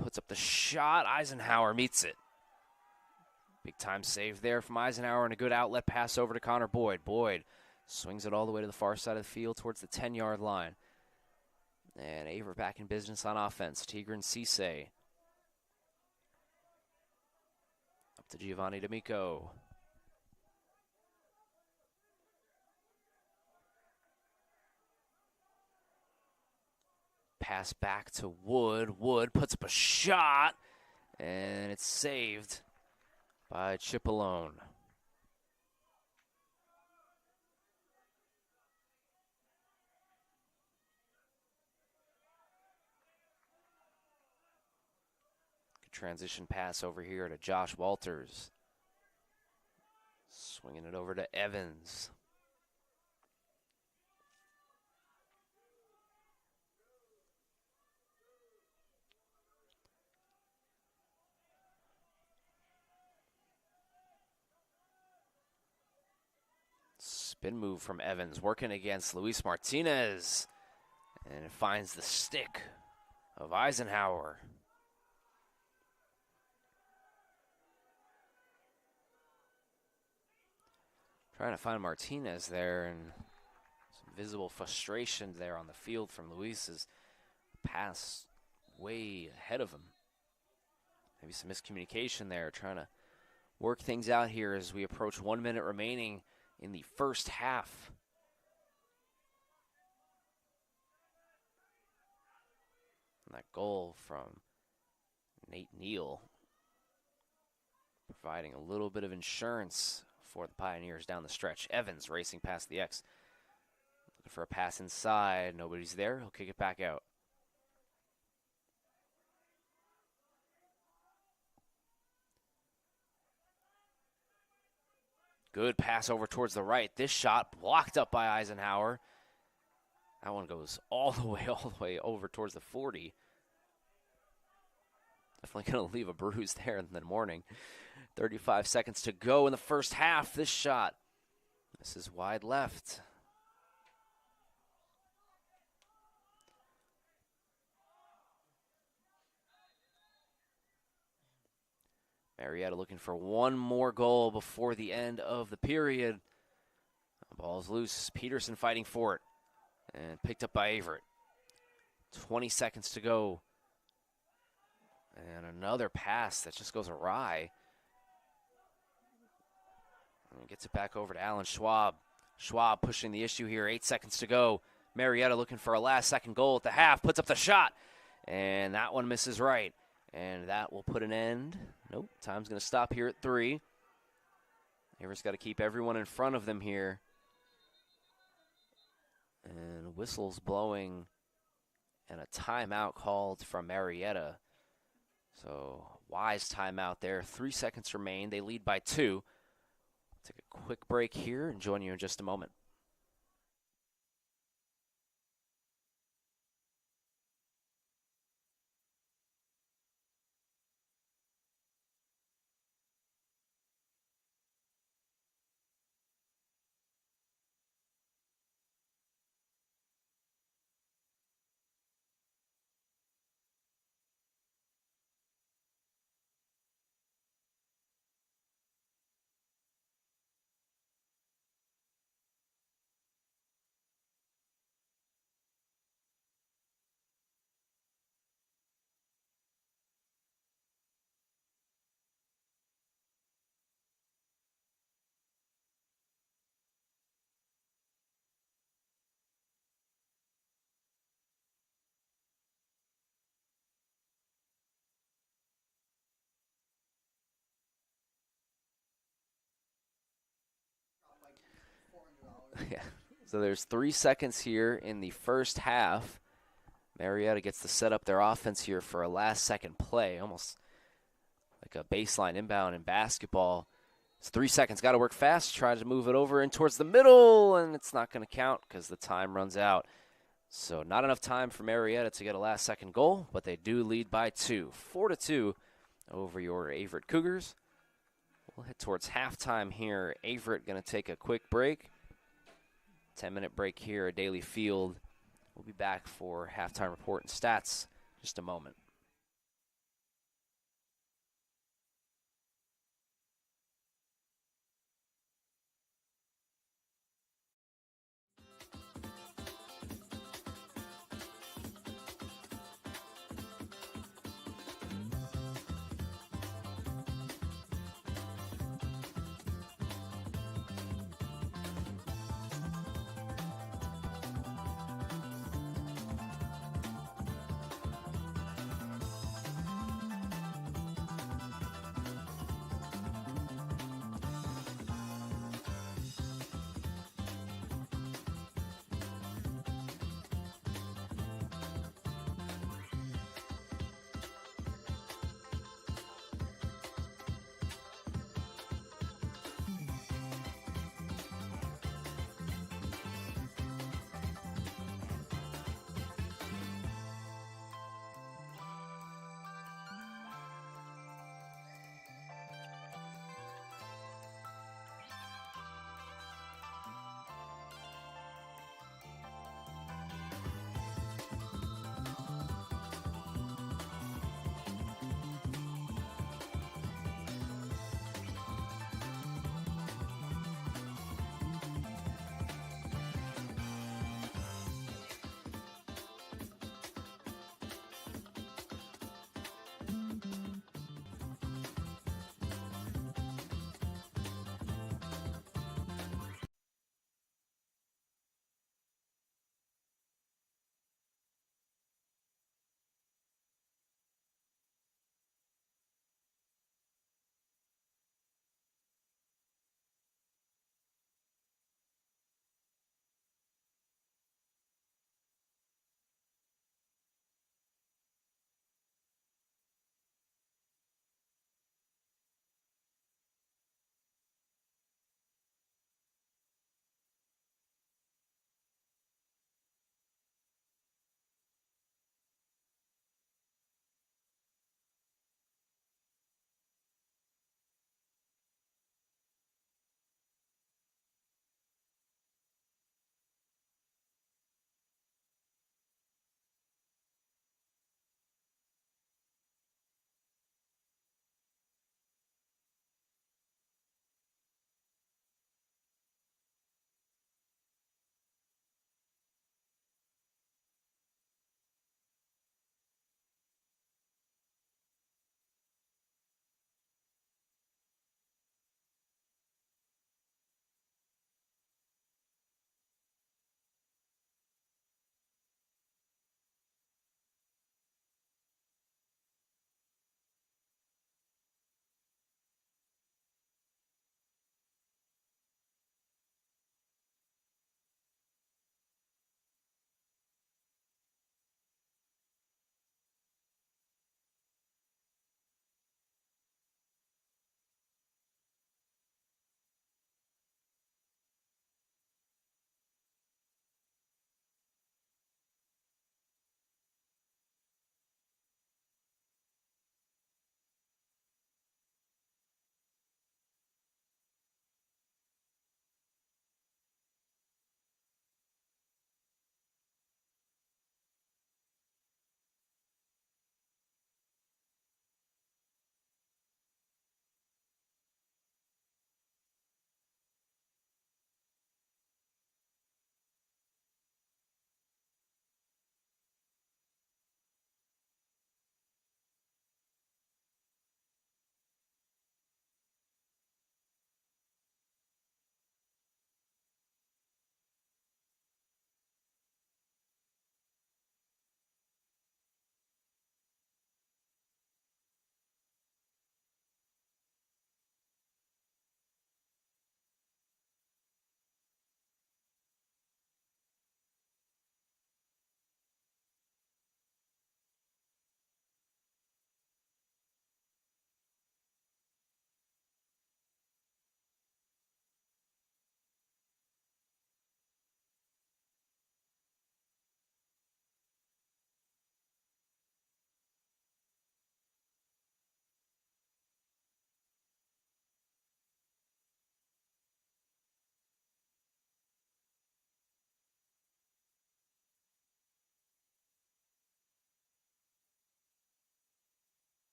[SPEAKER 1] Puts up the shot. Eisenhower meets it. Big time save there from Eisenhower and a good outlet pass over to Connor Boyd. Boyd swings it all the way to the far side of the field towards the 10-yard line. And Averett back in business on offense. Tigran Cisse. Up to Giovanni D'Amico. Pass back to Wood. Wood puts up a shot, and it's saved by Chipolone. Good transition pass over here to Josh Walters. Swinging it over to Evans. Spin move from Evans, working against Luis Martinez. And it finds the stick of Eisenhower. Trying to find Martinez there, and some visible frustration there on the field from Luis's pass way ahead of him. Maybe some miscommunication there, trying to work things out here as we approach 1 minute remaining in the first half. And that goal from Nate Neal providing a little bit of insurance for the Pioneers down the stretch. Evans racing past the X. Looking for a pass inside. Nobody's there. He'll kick it back out. Good pass over towards the right. This shot blocked up by Eisenhower. That one goes all the way over towards the 40. Definitely going to leave a bruise there in the morning. 35 seconds to go in the first half. This shot. This is wide left. Marietta looking for one more goal before the end of the period. The ball's loose. Peterson fighting for it. And picked up by Averett. 20 seconds to go. And another pass that just goes awry. And gets it back over to Alan Schwab. Schwab pushing the issue here. 8 seconds to go. Marietta looking for a last-second goal at the half. Puts up the shot. And that one misses right. And that will put an end. Nope, time's going to stop here at 3. Averett's got to keep everyone in front of them here. And whistles blowing. And a timeout called from Marietta. So, wise timeout there. 3 seconds remain. They lead by 2. Take a quick break here and join you in just a moment. Yeah. So there's 3 seconds here in the first half. Marietta gets to set up their offense here for a last-second play, almost like a baseline inbound in basketball. It's 3 seconds. Got to work fast. Try to move it over and towards the middle, and it's not going to count because the time runs out. So not enough time for Marietta to get a last-second goal, but they do lead by 2. 4-2 over your Averett Cougars. We'll head towards halftime here. Averett going to take a quick break. 10-minute break here at Daly Field. We'll be back for halftime report and stats in just a moment.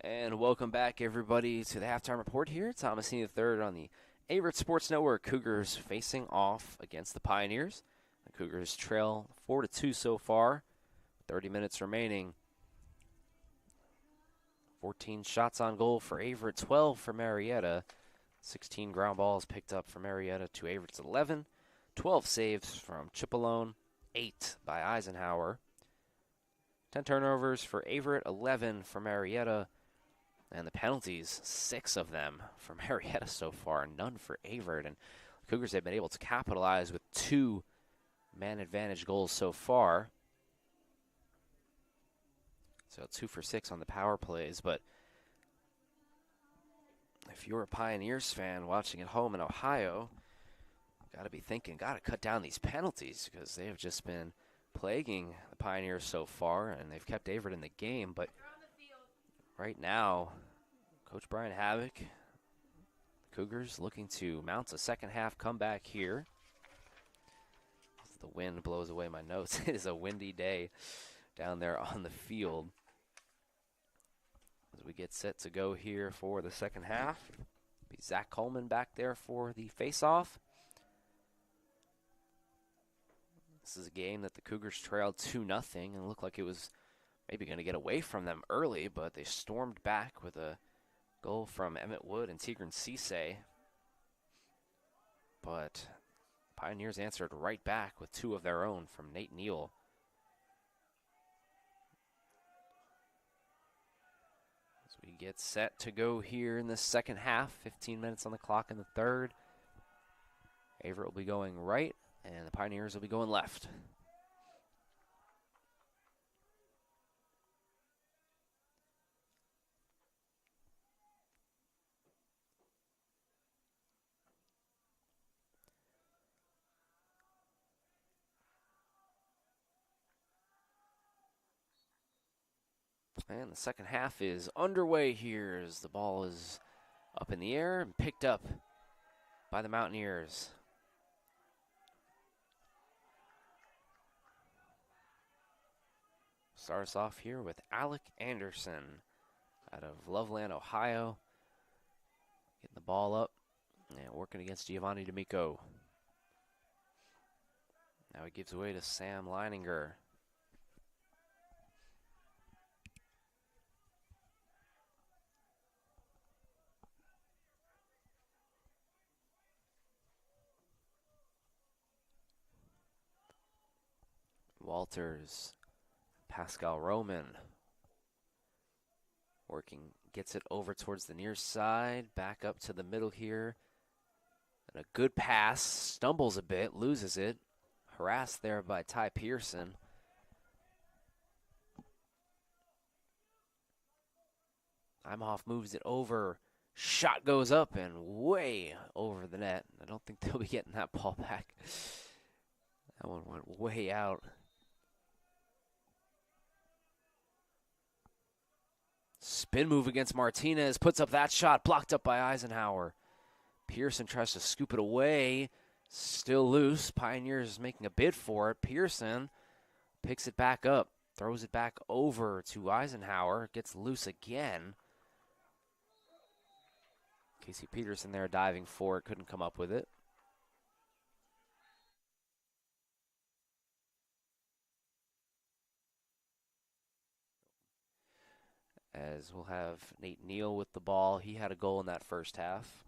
[SPEAKER 1] And welcome back, everybody, to the halftime report here. Thomasini III on the Averett Sports Network. Cougars facing off against the Pioneers. The Cougars trail 4-2 so far. 30 minutes remaining. 14 shots on goal for Averett, 12 for Marietta. 16 ground balls picked up for Marietta to Averett's 11. 12 saves from Chipolone, 8 by Eisenhower. 10 turnovers for Averett, 11 for Marietta. And the penalties, 6 of them for Marietta so far, none for Averett. And the Cougars have been able to capitalize with 2 man advantage goals so far. So 2 for 6 on the power plays. But if you're a Pioneers fan watching at home in Ohio, got to be thinking, got to cut down these penalties because they have just been plaguing the Pioneers so far, and they've kept Averett in the game. But right now, Coach Brian Havoc, the Cougars looking to mount a second half comeback here. As the wind blows away my notes. It is a windy day down there on the field. As we get set to go here for the second half. Be Zach Coleman back there for the face-off. This is a game that the Cougars trailed 2-0 and looked like it was maybe going to get away from them early, but they stormed back with a goal from Emmett Wood and Tigran Cisse. But Pioneers answered right back with 2 of their own from Nate Neal. As we get set to go here in the second half, 15 minutes on the clock in the third. Averett will be going right, and the Pioneers will be going left. And the second half is underway here as the ball is up in the air and picked up by the Mountaineers. Start us off here with Alec Anderson out of Loveland, Ohio. Getting the ball up and working against Giovanni D'Amico. Now he gives away to Sam Leininger. Walters, Pascal Roman working, gets it over towards the near side, back up to the middle here. And a good pass, stumbles a bit, loses it. Harassed there by Ty Pearson. Imhoff moves it over. Shot goes up and way over the net. I don't think they'll be getting that ball back. That one went way out. Spin move against Martinez, puts up that shot, blocked up by Eisenhower. Pearson tries to scoop it away, still loose. Pioneers making a bid for it. Pearson picks it back up, throws it back over to Eisenhower, gets loose again. Casey Peterson there diving for it, couldn't come up with it. As we'll have Nate Neal with the ball. He had a goal in that first half.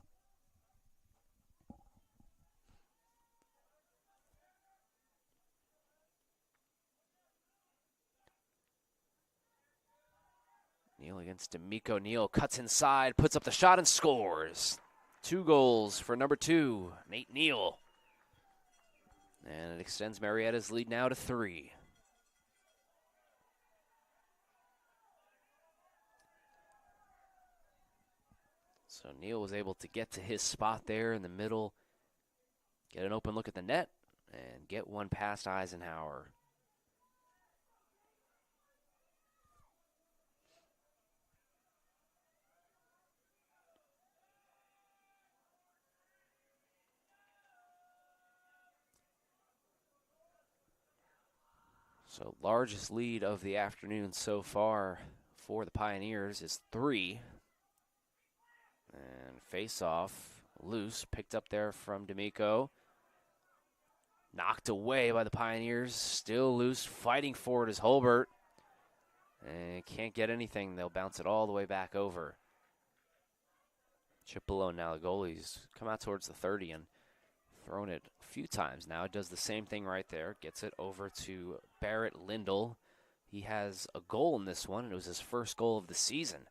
[SPEAKER 1] Neal against D'Amico. Neal cuts inside, puts up the shot and scores. 2 goals for number 2, Nate Neal. And it extends Marietta's lead now to 3. So Neal was able to get to his spot there in the middle, get an open look at the net, and get one past Eisenhower. So largest lead of the afternoon so far for the Pioneers is 3. And face off, loose, picked up there from D'Amico. Knocked away by the Pioneers, still loose, fighting for it is Holbert. And can't get anything, they'll bounce it all the way back over. Chip below now, the goalie's come out towards the 30 and thrown it a few times now. It does the same thing right there, gets it over to Barrett Lindell. He has a goal in this one, and it was his first goal of the season.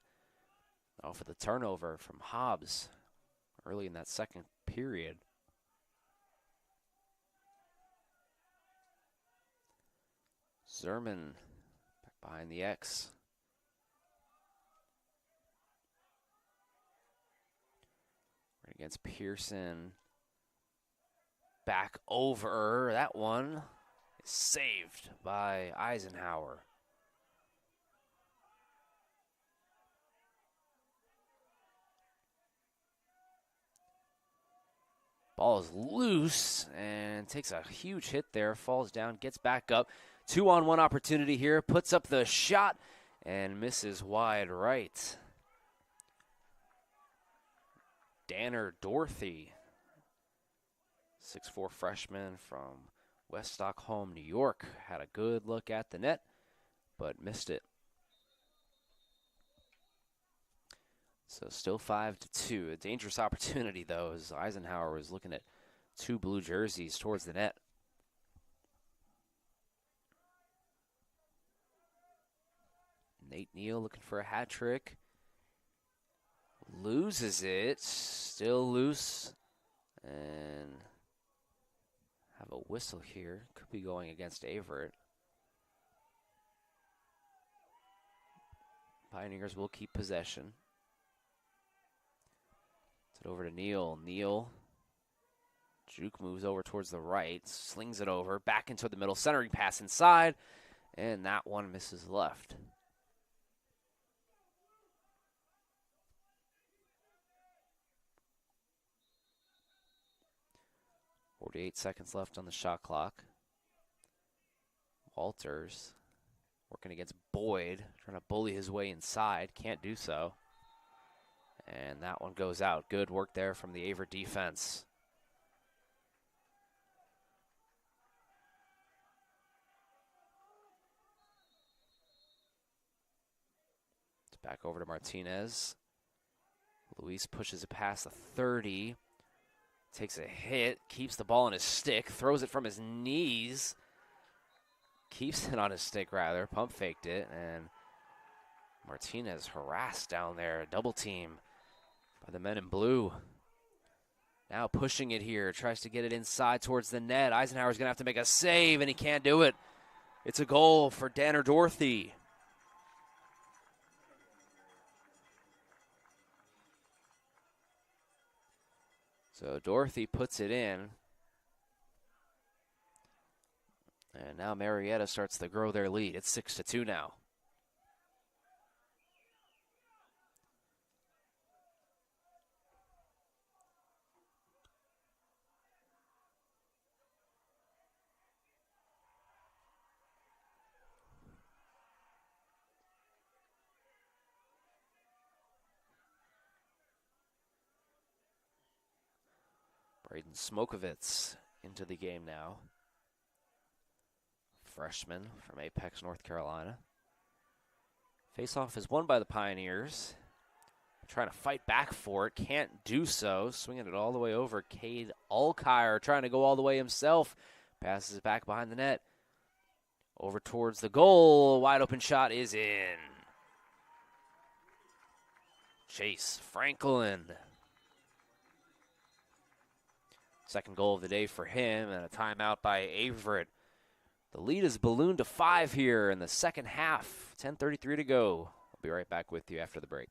[SPEAKER 1] Off of the turnover from Hobbs early in that second period. Zerman back behind the X. Right against Pearson. Back over. That one is saved by Eisenhower. Ball is loose and takes a huge hit there, falls down, gets back up. 2-on-1 opportunity here, puts up the shot and misses wide right. Danner Dorothy, 6'4" freshman from West Stockholm, New York, had a good look at the net, but missed it. So still 5-2. A dangerous opportunity, though, as Eisenhower was looking at 2 blue jerseys towards the net. Nate Neal looking for a hat trick. Loses it. Still loose. And have a whistle here. Could be going against Averett. Pioneers will keep possession. It's it over to Neal. Neal. Juke moves over towards the right. Slings it over. Back into the middle. Centering pass inside. And that one misses left. .48 left on the shot clock. Walters working against Boyd, trying to bully his way inside. Can't do so. And that one goes out. Good work there from the Averett defense. It's back over to Martinez. Luis pushes it past the 30. Takes a hit, keeps the ball on his stick, throws it from his knees. Keeps it on his stick, rather. Pump faked it, and Martinez harassed down there. Double team by the men in blue. Now pushing it here, tries to get it inside towards the net. Eisenhower's going to have to make a save, and he can't do it. It's a goal for Danner Dorothy. So Dorothy puts it in. And now Marietta starts to grow their lead. It's 6-2 now. Braden Smokovitz into the game now. Freshman from Apex, North Carolina. Faceoff is won by the Pioneers. Trying to fight back for it. Can't do so. Swinging it all the way over. Cade Alkire trying to go all the way himself. Passes it back behind the net. Over towards the goal. Wide open shot is in. Chase Franklin. Second goal of the day for him, and a timeout by Averett. The lead is ballooned to 5 here in the second half. 10:33 to go. I'll be right back with you after the break.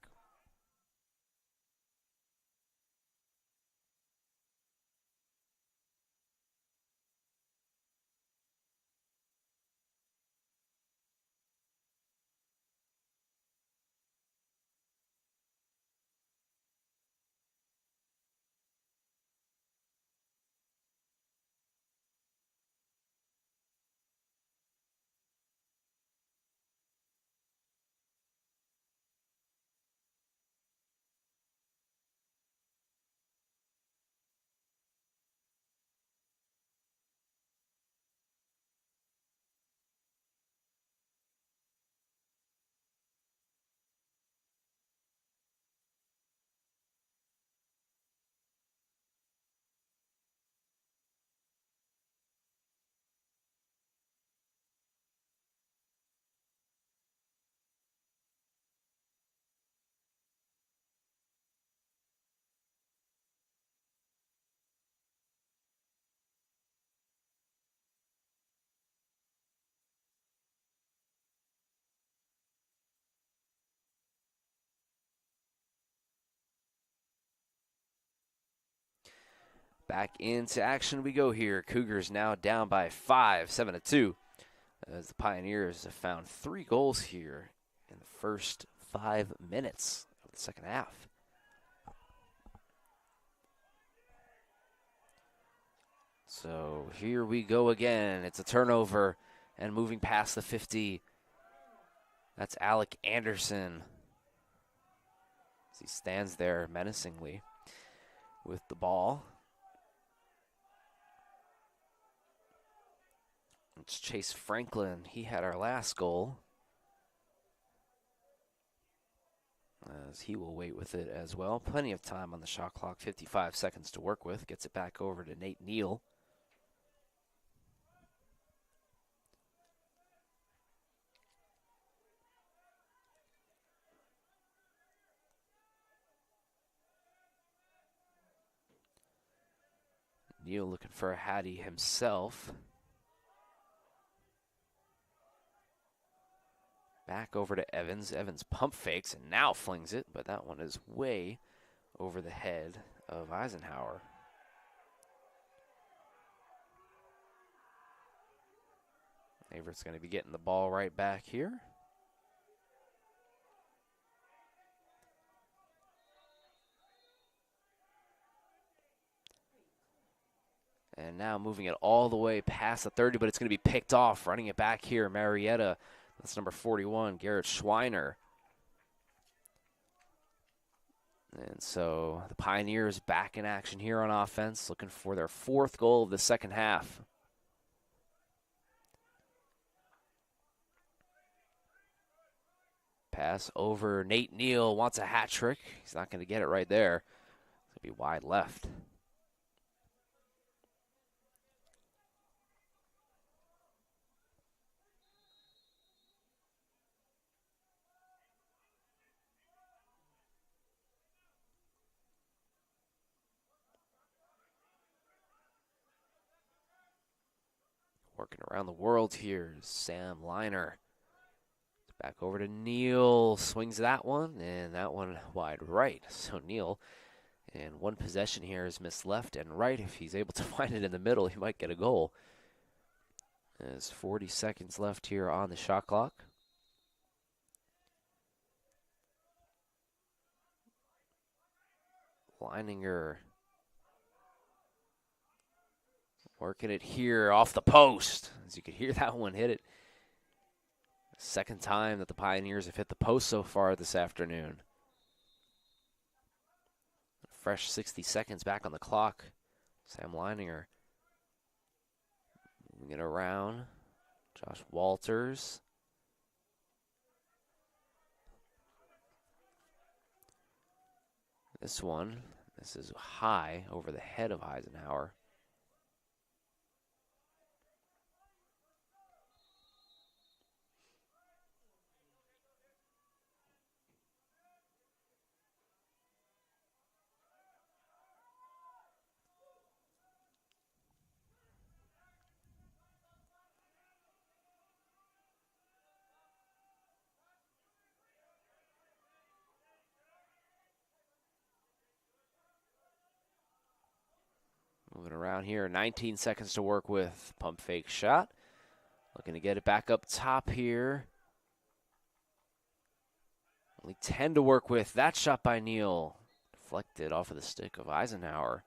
[SPEAKER 1] Back into action we go here. Cougars now down by 5, 7-2. As the Pioneers have found 3 goals here in the first 5 minutes of the second half. So here we go again. It's a turnover and moving past the 50. That's Alec Anderson. As he stands there menacingly with the ball. It's Chase Franklin. He had our last goal. As he will wait with it as well. Plenty of time on the shot clock. 55 seconds to work with. Gets it back over to Nate Neal. Neal looking for a Hattie himself. Back over to Evans. Evans pump fakes and now flings it, but that one is way over the head of Eisenhower. Averett's going to be getting the ball right back here. And now moving it all the way past the 30, but it's going to be picked off. Running it back here, Marietta. That's number 41, Garrett Schweiner. And so the Pioneers back in action here on offense, looking for their 4th goal of the second half. Pass over. Nate Neal wants a hat trick. He's not going to get it right there. It's going to be wide left. Working around the world here is Sam Liner. Back over to Neal. Swings that one, and that one wide right. So Neal, and one possession here is missed left and right. If he's able to find it in the middle, he might get a goal. There's 40 seconds left here on the shot clock. Leininger working it here off the post. As you could hear that one hit it. Second time that the Pioneers have hit the post so far this afternoon. Fresh 60 seconds back on the clock. Sam Leininger moving it around. Josh Walters. This is high over the head of Eisenhower. Moving around here, 19 seconds to work with. Pump fake shot. Looking to get it back up top here. Only 10 to work with. That shot by Neal. Deflected off of the stick of Eisenhower.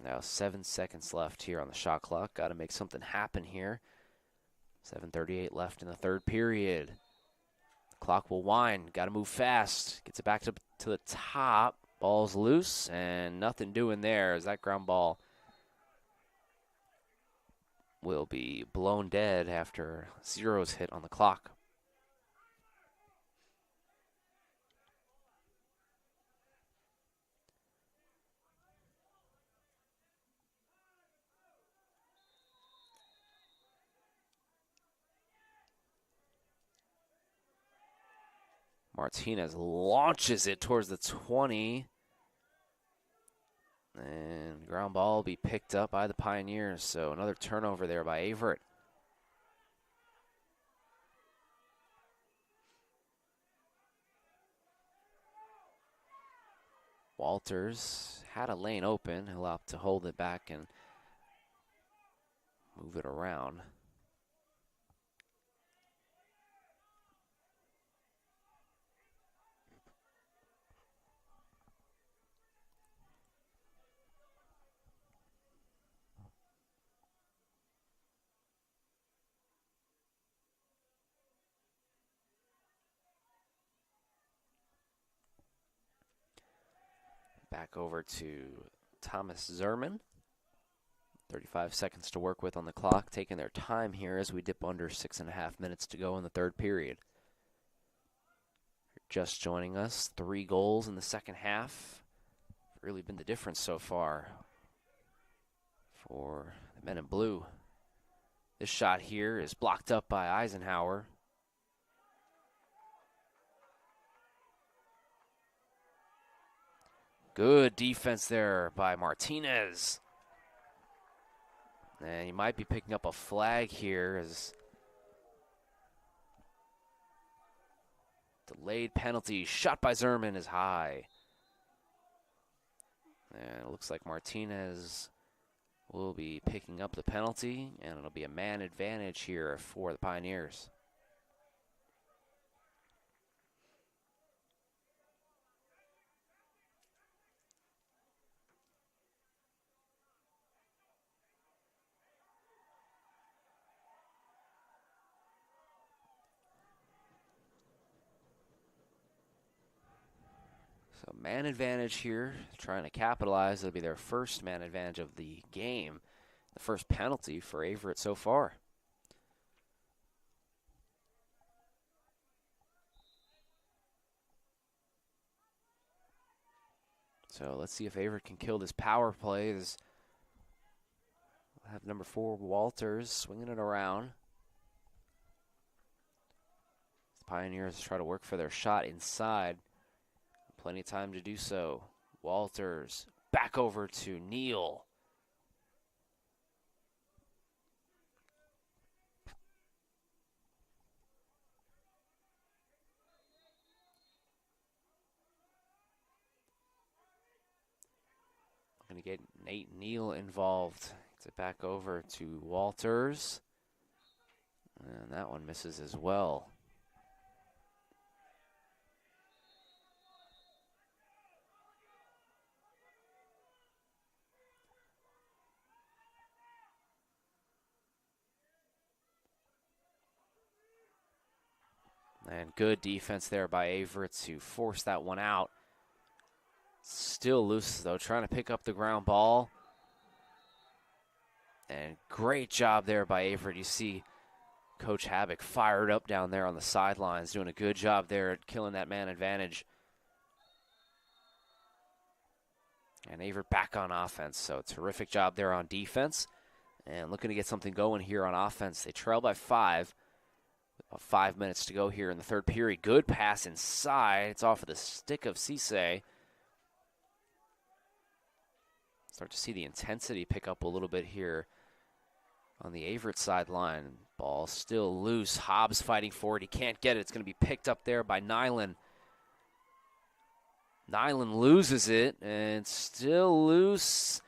[SPEAKER 1] Now 7 seconds left here on the shot clock. Got to make something happen here. 7:38 left in the third period. The clock will wind. Got to move fast. Gets it back to the top. Ball's loose, and nothing doing there as that ground ball will be blown dead after zeros hit on the clock. Martinez launches it towards the 20. And ground ball will be picked up by the Pioneers. So another turnover there by Averett. Walters had a lane open. He'll opt to hold it back and move it around. Back over to Thomas Zerman. 35 seconds to work with on the clock, taking their time here as we dip under 6.5 minutes to go in the third period. If you're just joining us, 3 goals in the second half. Really been the difference so far for the men in blue. This shot here is blocked up by Eisenhower. Good defense there by Martinez. And he might be picking up a flag here as delayed penalty shot by Zerman is high. And it looks like Martinez will be picking up the penalty, and it'll be a man advantage here for the Pioneers. So man advantage here, trying to capitalize. It'll be their first man advantage of the game. The first penalty for Averett so far. So let's see if Averett can kill this power play. We'll have number 4, Walters, swinging it around. The Pioneers try to work for their shot inside. Plenty of time to do so. Walters back over to Neal. Going to get Nate Neal involved. Gets it back over to Walters. And that one misses as well. And good defense there by Averett to force that one out. Still loose, though, trying to pick up the ground ball. And great job there by Averett. You see Coach Havoc fired up down there on the sidelines, doing a good job there at killing that man advantage. And Averett back on offense, so terrific job there on defense. And looking to get something going here on offense. They trail by 5. About 5 minutes to go here in the third period. Good pass inside. It's off of the stick of Cisse. Start to see the intensity pick up a little bit here on the Averett sideline. Ball still loose. Hobbs fighting for it. He can't get it. It's going to be picked up there by Nyland. Nyland loses it, and still loose.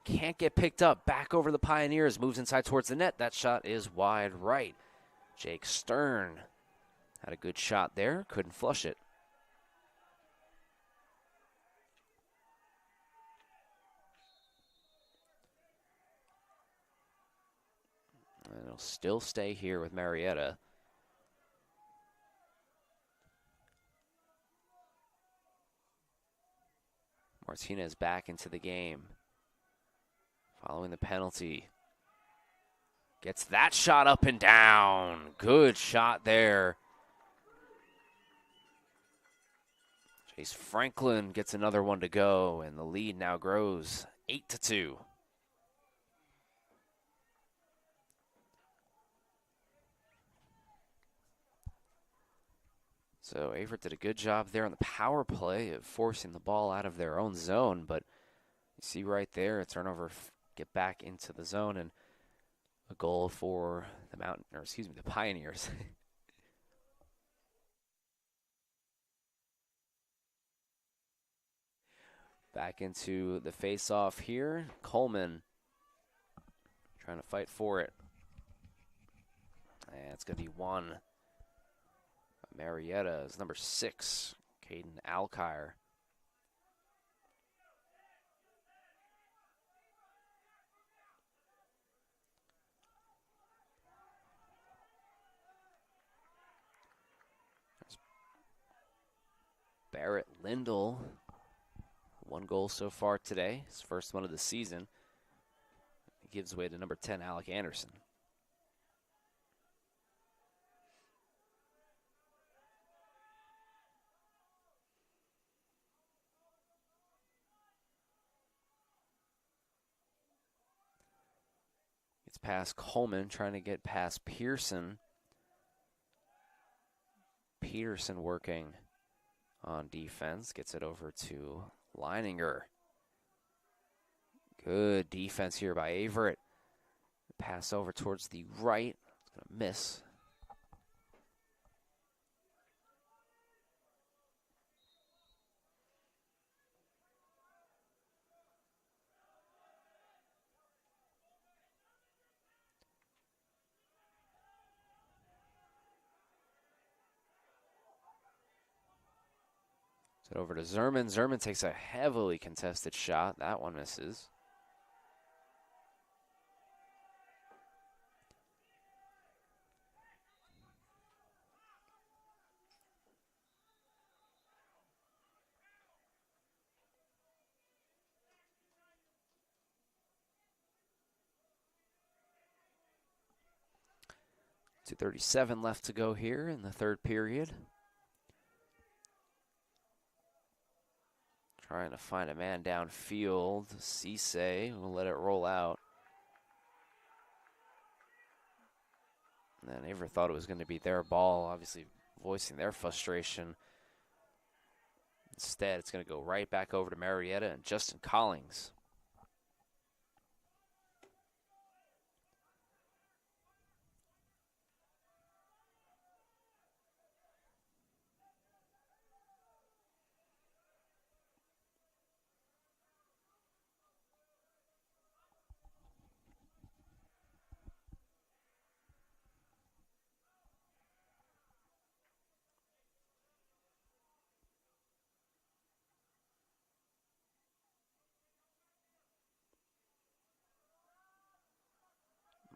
[SPEAKER 1] Can't get picked up. Back over the Pioneers. Moves inside towards the net. That shot is wide right. Jake Stern had a good shot there. Couldn't flush it. And it'll still stay here with Marietta. Martinez back into the game. Following the penalty. Gets that shot up and down. Good shot there. Chase Franklin gets another one to go, and the lead now grows 8-2. So Averett did a good job there on the power play of forcing the ball out of their own zone, but you see right there, a turnover, get back into the zone, and a goal for the Pioneers. Back into the face-off here. Coleman trying to fight for it. And it's going to be one. Marietta is number 6, Caden Alkire. Barrett Lindell, 1 goal so far today, his first one of the season. He gives way to number 10, Alec Anderson. Gets past Coleman, trying to get past Pearson. Peterson working on defense, gets it over to Leininger. Good defense here by Averett. Pass over towards the right. It's going to miss. It over to Zerman. Zerman takes a heavily contested shot. That one misses. .237 left to go here in the third period. Trying to find a man downfield. Cisse will let it roll out. And then Averett thought it was going to be their ball, obviously voicing their frustration. Instead, it's going to go right back over to Marietta and Justin Collings.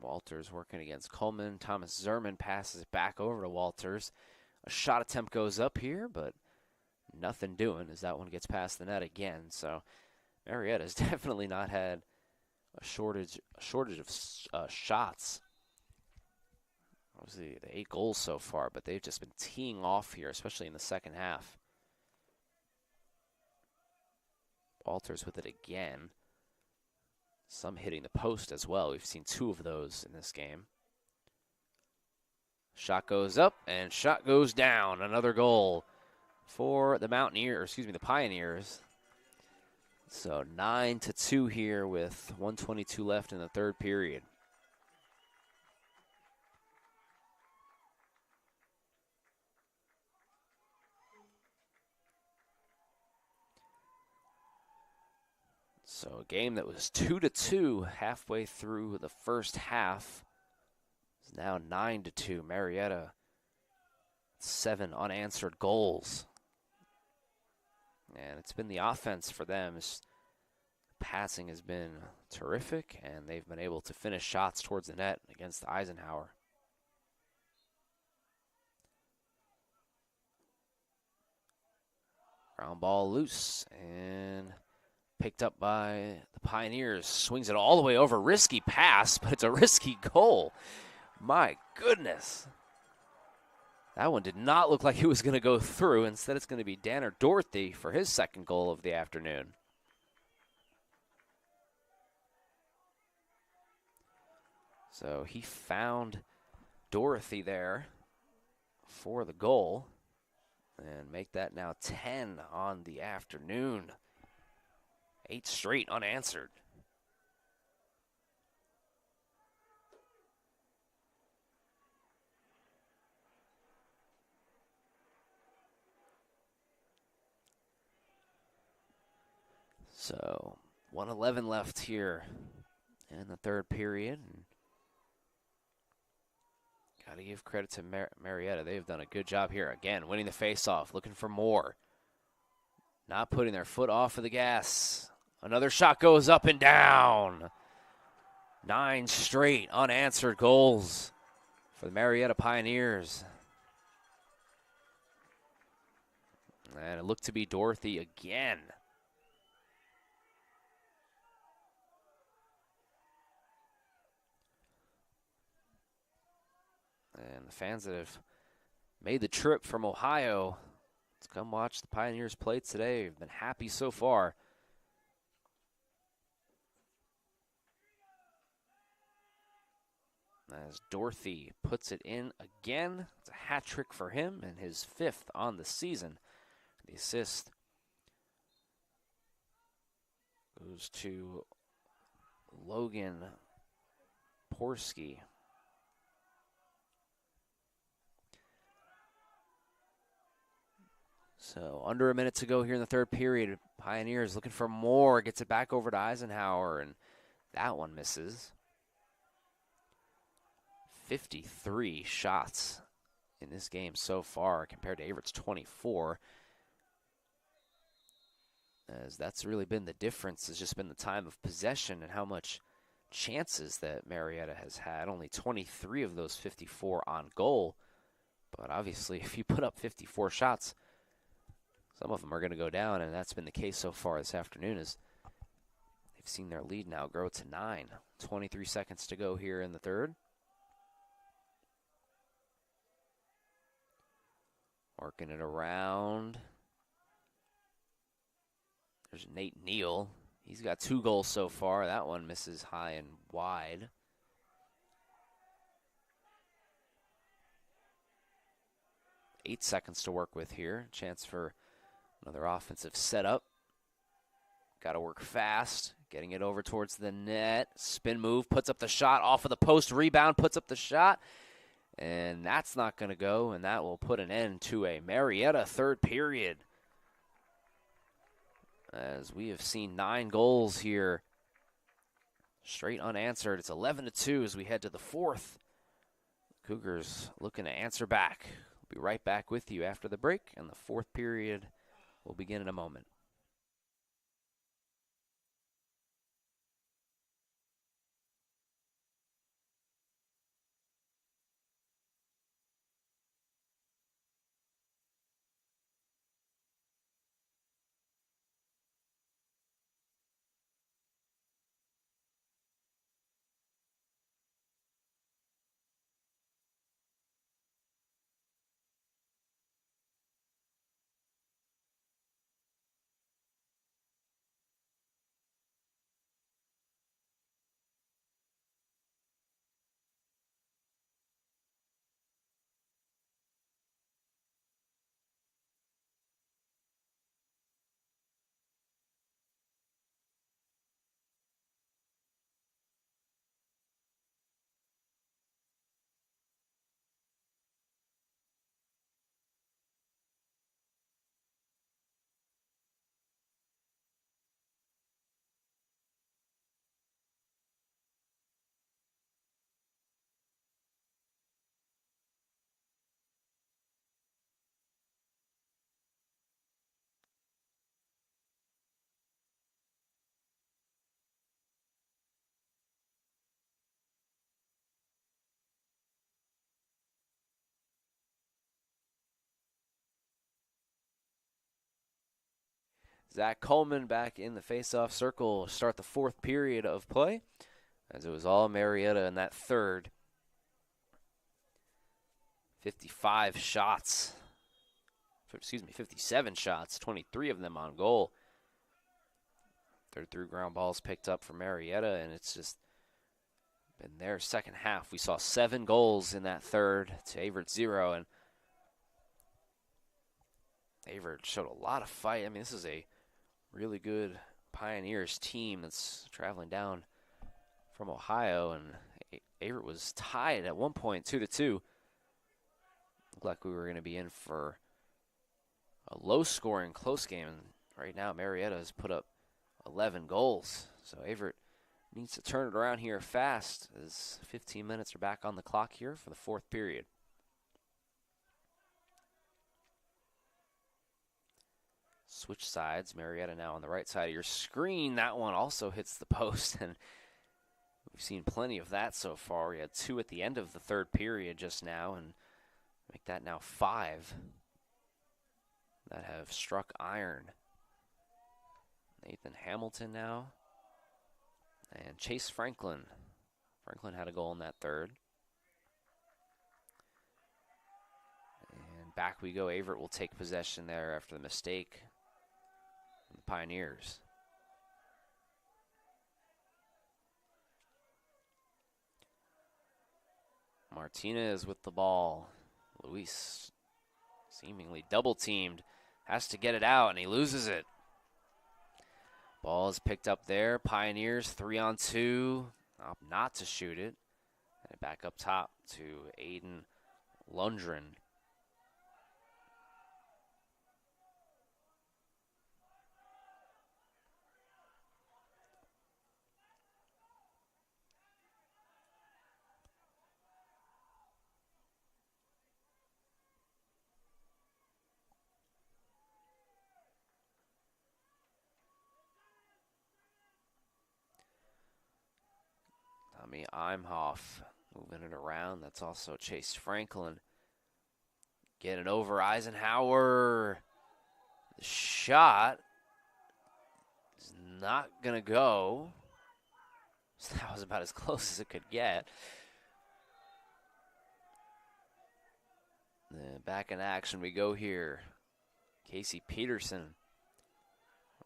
[SPEAKER 1] Walters working against Coleman. Thomas Zerman passes it back over to Walters. A shot attempt goes up here, but nothing doing as that one gets past the net again. So Marietta's definitely not had a shortage of shots. Obviously, the 8 goals so far, but they've just been teeing off here, especially in the second half. Walters with it again. Some hitting the post as well. We've seen 2 of those in this game. Shot goes up and shot goes down. Another goal for the the Pioneers. So 9-2 here with 1:22 left in the third period. So a game that was 2-2 halfway through the first half is now 9-2. Marietta, 7 unanswered goals. And it's been the offense for them. Passing has been terrific, and they've been able to finish shots towards the net against Eisenhower. Ground ball loose, and picked up by the Pioneers. Swings it all the way over. Risky pass, but it's a risky goal. My goodness. That one did not look like it was going to go through. Instead, it's going to be Danner Dorothy for his second goal of the afternoon. So he found Dorothy there for the goal. And make that now 10 on the afternoon. 8 straight unanswered. So 1:11 left here in the third period. Got to give credit to Marietta. They've done a good job here. Again, winning the faceoff, looking for more. Not putting their foot off of the gas. Another shot goes up and down. 9 straight unanswered goals for the Marietta Pioneers. And it looked to be Dorothy again. And the fans that have made the trip from Ohio to come watch the Pioneers play today have been happy so far. As Dorothy puts it in again. It's a hat trick for him and his 5th on the season. The assist goes to Logan Porsky. So under a minute to go here in the third period. Pioneers looking for more. Gets it back over to Eisenhower, and that one misses. 53 shots in this game so far compared to Averett's 24. As that's really been the difference, has just been the time of possession and how much chances that Marietta has had. Only 23 of those 54 on goal. But obviously, if you put up 54 shots, some of them are going to go down, and that's been the case so far this afternoon as they've seen their lead now grow to 9. 23 seconds to go here in the third. Working it around. There's Nate Neal. He's got 2 goals so far. That one misses high and wide. Eight seconds to work with here. Chance for another offensive setup. Got to work fast. Getting it over towards the net. Spin move. Puts up the shot. Off of the post. Rebound. Puts up the shot. And that's not going to go. And that will put an end to a Marietta third period. As we have seen 9 goals here. Straight unanswered. It's 11-2 as we head to the fourth. Cougars looking to answer back. We'll be right back with you after the break, and the fourth period will begin in a moment. Zach Coleman back in the faceoff circle to start the fourth period of play, as it was all Marietta in that third. 57 shots, 23 of them on goal. Third through ground balls picked up for Marietta, and it's just been their second half. We saw 7 goals in that third to Averett 0, and Averett showed a lot of fight. I mean, this is a really good Pioneers team that's traveling down from Ohio, and Averett was tied at one point 2-2. Looked like we were going to be in for a low-scoring, close game, and right now Marietta has put up 11 goals. So Averett needs to turn it around here fast as 15 minutes are back on the clock here for the fourth period. Switch sides. Marietta now on the right side of your screen. That one also hits the post, and we've seen plenty of that so far. We had 2 at the end of the third period just now, and make that now 5 that have struck iron. Nathan Hamilton now. And Chase Franklin. Franklin had a goal in that third. And back we go. Averett will take possession there after the mistake. The Pioneers. Martinez with the ball. Luis seemingly double teamed. Has to get it out, and he loses it. Ball is picked up there. Pioneers 3-on-2. Opt not to shoot it. And back up top to Aiden Lundgren. Tommy Imhoff moving it around. That's also Chase Franklin. Getting over Eisenhower. The shot is not going to go. So that was about as close as it could get. Back in action we go here. Casey Peterson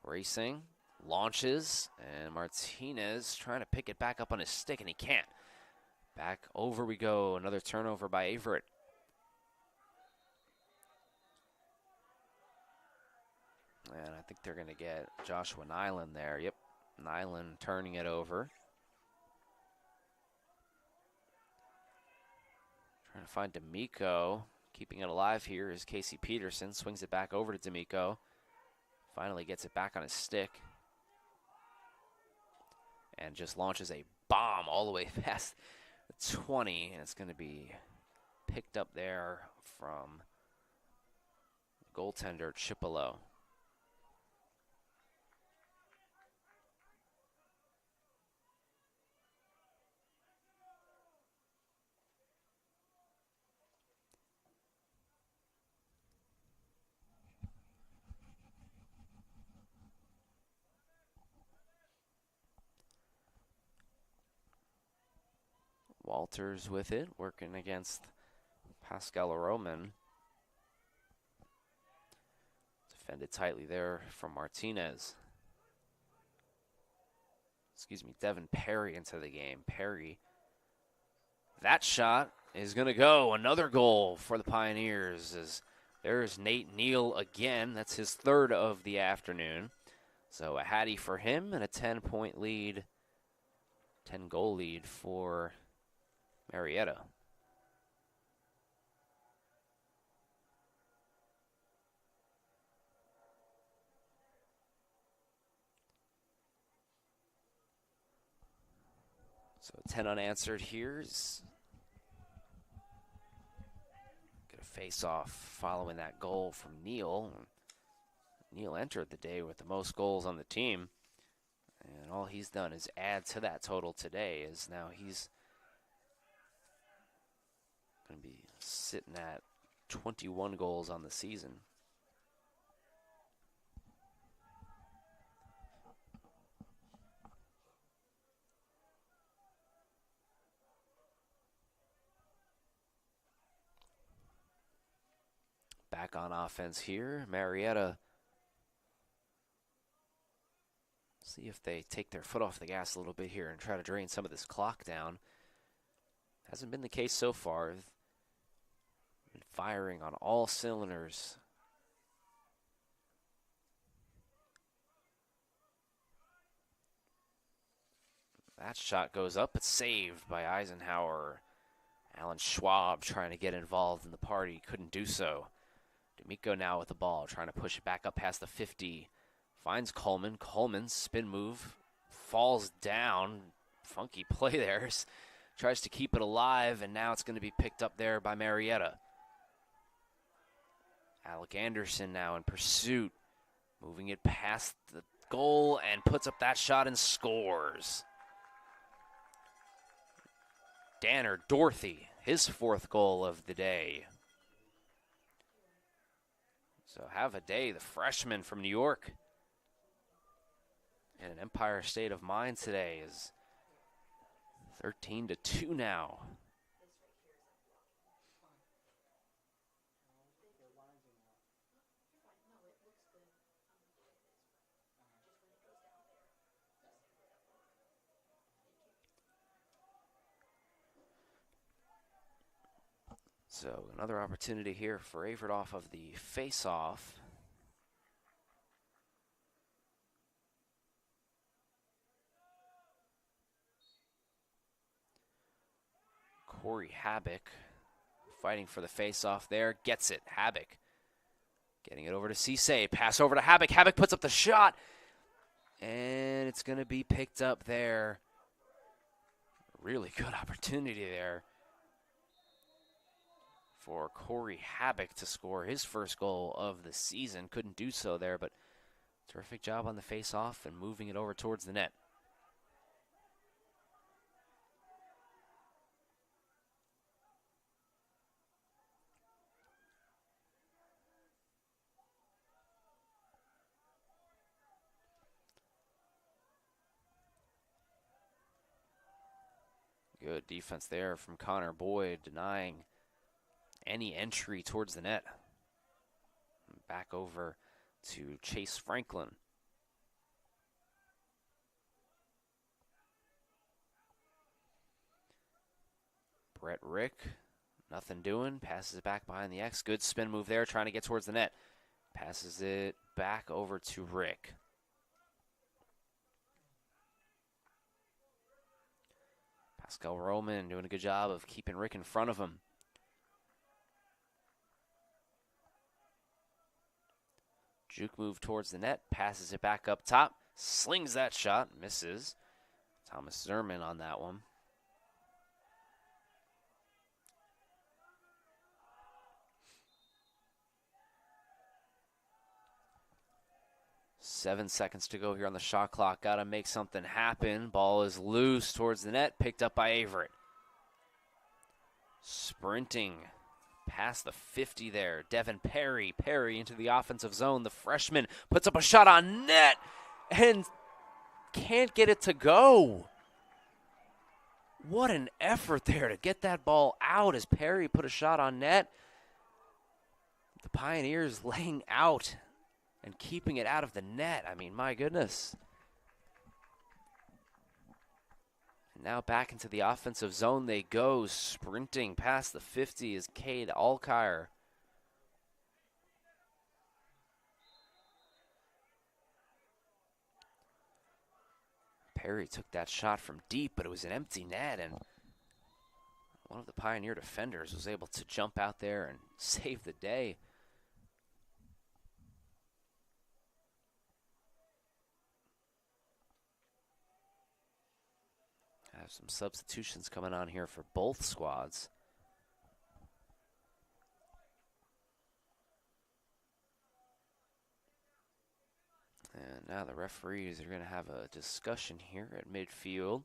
[SPEAKER 1] racing. Launches, and Martinez trying to pick it back up on his stick, and he can't. Back over we go. Another turnover by Averett. And I think they're going to get Joshua Nyland there. Yep, Nyland turning it over. Trying to find D'Amico. Keeping it alive here is Casey Peterson. Swings it back over to D'Amico. Finally gets it back on his stick. And just launches a bomb all the way past the 20. And it's going to be picked up there from goaltender Chipolo. Walters with it, working against Pascal Roman. Defended tightly there from Martinez. Devin Perry into the game. Perry. That shot is going to go. Another goal for the Pioneers. As there's Nate Neal again. That's his third of the afternoon. So a hattie for him and a 10-point lead, 10-goal lead for Marietta. So 10 unanswered here. Get a face-off following that goal from Neal. Neal entered the day with the most goals on the team. And all he's done is add to that total today, as now he's going to be sitting at 21 goals on the season. Back on offense here, Marietta. See if they take their foot off the gas a little bit here and try to drain some of this clock down. Hasn't been the case so far. Been firing on all cylinders. That shot goes up. It's saved by Eisenhower. Alan Schwab trying to get involved in the party. Couldn't do so. D'Amico now with the ball, trying to push it back up past the 50. Finds Coleman. Coleman, spin move, falls down. Funky play there. Tries to keep it alive, and now it's going to be picked up there by Marietta. Alec Anderson now in pursuit. Moving it past the goal and puts up that shot and scores. Danner Dorothy, his 4th goal of the day. So have a day, the freshman from New York. In an Empire state of mind today is 13-2 now. So another opportunity here for Averett off of the face-off. Corey Habbock fighting for the face-off there. Gets it. Habbock getting it over to Cisse. Pass over to Habbock. Habbock puts up the shot. And it's going to be picked up there. Really good opportunity there for Corey Habbock to score his 1st goal of the season. Couldn't do so there, but terrific job on the face-off and moving it over towards the net. Good defense there from Connor Boyd, denying any entry towards the net. Back over to Chase Franklin. Brett Rick, nothing doing. Passes it back behind the X. Good spin move there, trying to get towards the net. Passes it back over to Rick. Pascal Roman doing a good job of keeping Rick in front of him. Juke move towards the net, passes it back up top, slings that shot, misses. Thomas Zerman on that one. Seven seconds to go here on the shot clock. Got to make something happen. Ball is loose towards the net, picked up by Averett. Sprinting past the 50 there. Devin Perry. Perry into the offensive zone. The freshman puts up a shot on net and can't get it to go. What an effort there to get that ball out as Perry put a shot on net. The Pioneers laying out and keeping it out of the net. I mean, my goodness. And now back into the offensive zone they go. Sprinting past the 50 is Cade Alkire. Perry took that shot from deep, but it was an empty net, and one of the Pioneer defenders was able to jump out there and save the day. Have some substitutions coming on here for both squads. And now the referees are going to have a discussion here at midfield.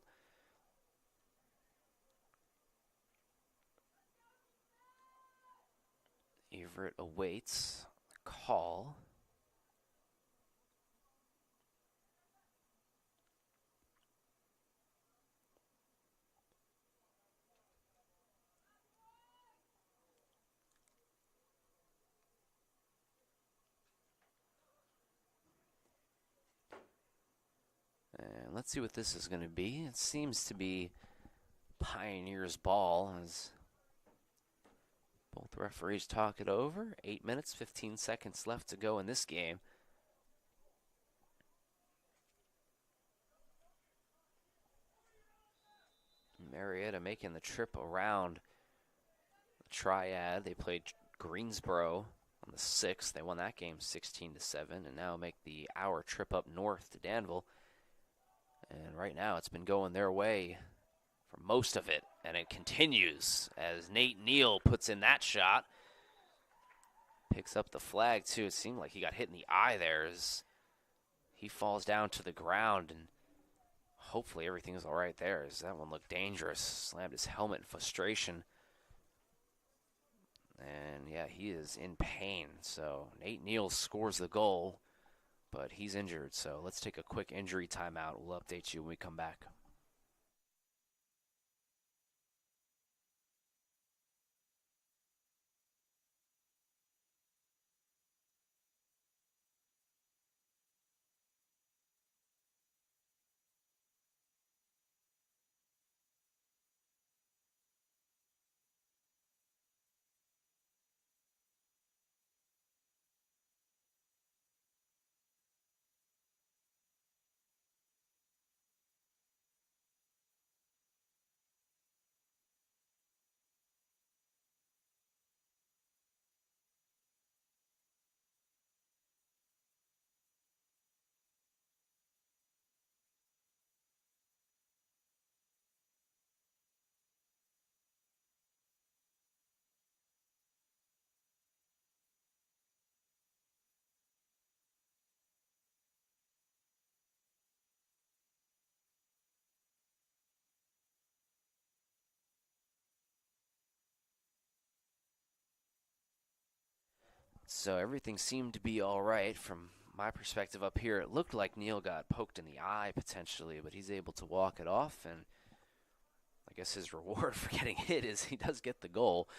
[SPEAKER 1] Averett awaits a call. And let's see what this is going to be. It seems to be Pioneers' ball as both referees talk it over. 8 minutes, 15 seconds left to go in this game. Marietta making the trip around the Triad. They played Greensboro on the 6th. They won that game 16-7, and now make the hour trip up north to Danville. And right now it's been going their way for most of it, and it continues as Nate Neal puts in that shot. Picks up the flag, too. It seemed like he got hit in the eye there as he falls down to the ground, and hopefully everything's all right there, as that one looked dangerous. Slammed his helmet in frustration. And, yeah, he is in pain. So Nate Neal scores the goal, but he's injured. So let's take a quick injury timeout. We'll update you when we come back. So everything seemed to be all right from my perspective up here. It looked like Neal got poked in the eye potentially, but he's able to walk it off, and I guess his reward for getting hit is he does get the goal.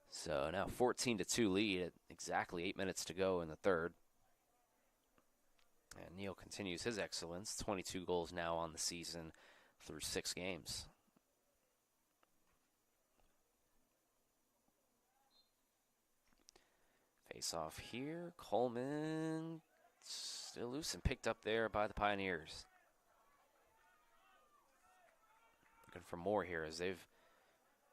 [SPEAKER 1] So now 14-2 lead at exactly 8 minutes to go in the third. And Neal continues his excellence, 22 goals now on the season through 6 games. Face off here. Coleman still loose and picked up there by the Pioneers. Looking for more here as they've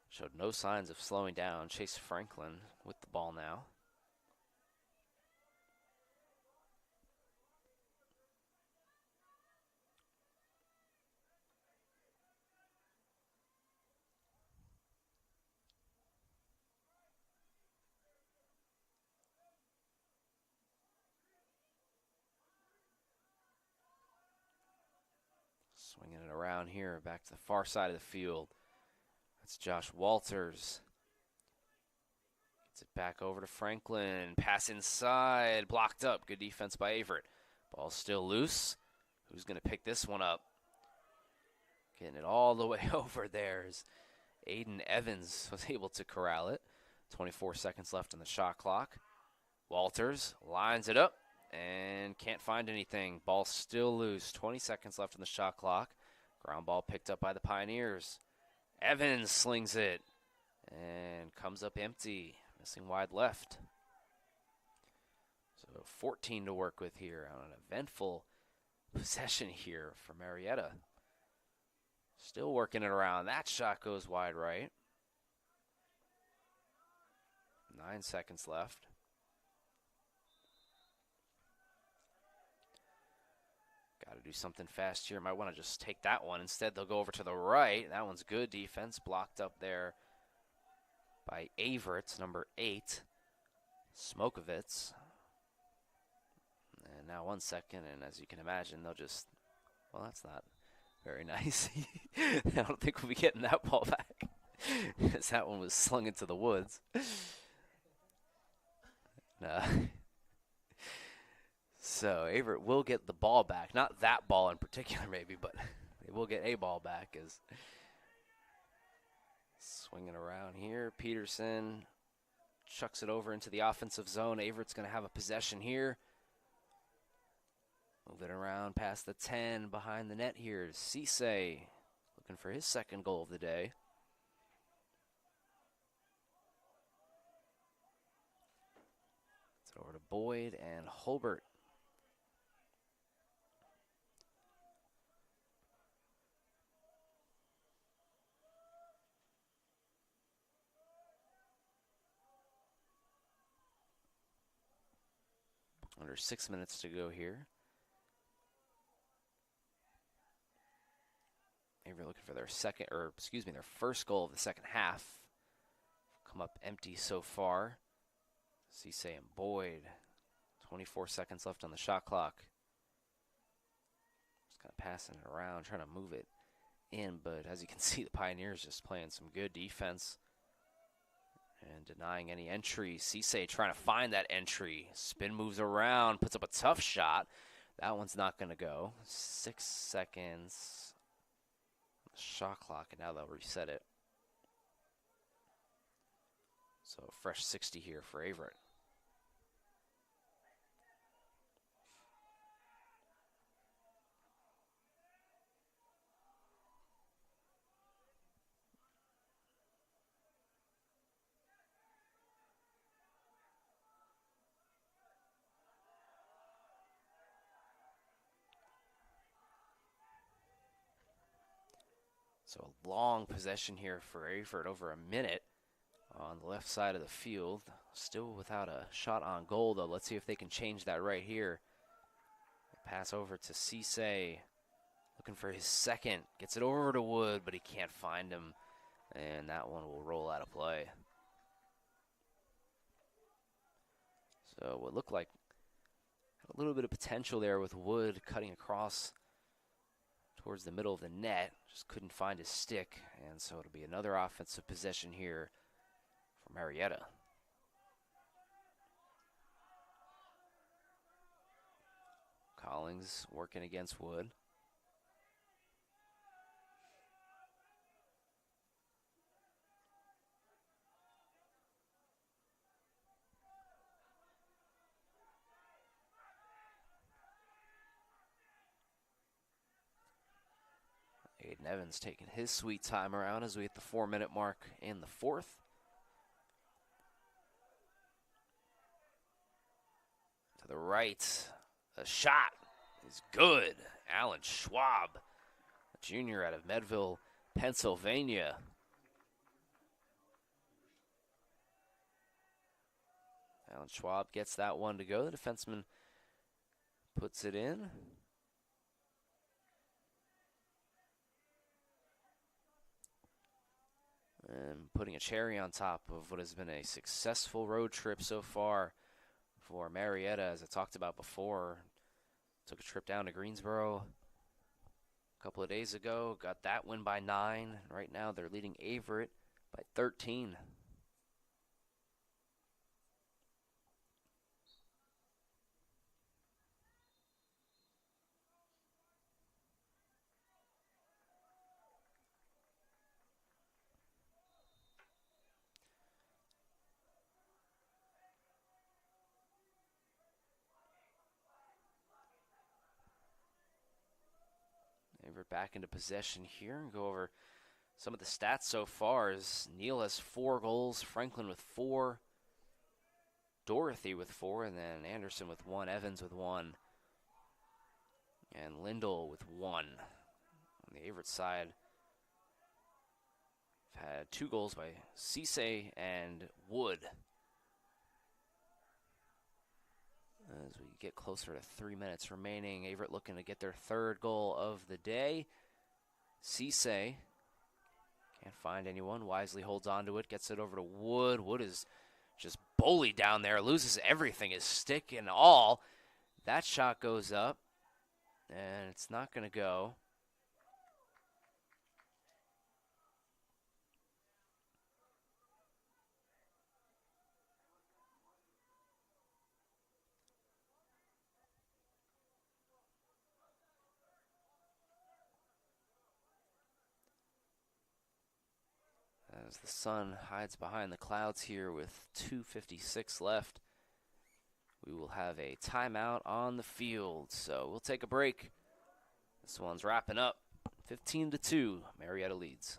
[SPEAKER 1] showed no signs of slowing down. Chase Franklin with the ball now. Swinging it around here, back to the far side of the field. That's Josh Walters. Gets it back over to Franklin. Pass inside, blocked up. Good defense by Averett. Ball still loose. Who's going to pick this one up? Getting it all the way over there as Aiden Evans was able to corral it. 24 seconds left on the shot clock. Walters lines it up and can't find anything. Ball still loose. 20 seconds left on the shot clock. Ground ball picked up by the Pioneers. Evans slings it and comes up empty. Missing wide left. So 14 to work with here on an eventful possession here for Marietta. Still working it around. That shot goes wide right. 9 seconds left. Got to do something fast here. Might want to just take that one. Instead, they'll go over to the right. That one's good defense. Blocked up there by Averett, number 8, Smokovitz. And now 1 second, and as you can imagine, they'll just, well, that's not very nice. I don't think we'll be getting that ball back, as that one was slung into the woods. So Averett will get the ball back. Not that ball in particular, maybe, but they will get a ball back. As swinging around here, Peterson chucks it over into the offensive zone. Averett's going to have a possession here. Move it around past the 10, behind the net here. Cisse looking for his second goal of the day. It's over to Boyd and Holbert. Under 6 minutes to go here. Averett looking for their first goal of the second half. Come up empty so far. Cisse and Boyd. 24 seconds left on the shot clock. Just kind of passing it around, trying to move it in, but as you can see, the Pioneers just playing some good defense and denying any entry. Cisse trying to find that entry. Spin moves around, puts up a tough shot. That one's not going to go. 6 seconds. Shot clock, and now they'll reset it. So a fresh 60 here for Averett. So a long possession here for Averett, over a minute on the left side of the field. Still without a shot on goal, though. Let's see if they can change that right here. Pass over to Cisse, looking for his second. Gets it over to Wood, but he can't find him, and that one will roll out of play. So what looked like a little bit of potential there with Wood cutting across towards the middle of the net. Just couldn't find his stick, and so it'll be another offensive possession here for Marietta. Collins working against Wood. Aiden Evans taking his sweet time around as we hit the 4-minute mark in the fourth. To the right, a shot is good. Alan Schwab, a junior out of Medville, Pennsylvania. Alan Schwab gets that one to go. The defenseman puts it in. And putting a cherry on top of what has been a successful road trip so far for Marietta, as I talked about before. Took a trip down to Greensboro a couple of days ago. Got that win by 9. Right now they're leading Averett by 13. Averett back into possession here and go over some of the stats so far. As Neal has 4 goals, Franklin with 4, Dorothy with 4, and then Anderson with 1, Evans with 1, and Lindell with 1. On the Averett side, we've had 2 goals by Cisse and Wood. As we get closer to 3 minutes remaining, Averett looking to get their 3rd goal of the day. Cisse can't find anyone. Wisely holds on to it, gets it over to Wood. Wood is just bullied down there, loses everything, his stick and all. That shot goes up, and it's not going to go. As the sun hides behind the clouds here with 2:56 left, we will have a timeout on the field. So we'll take a break. This one's wrapping up. 15-2, Marietta leads.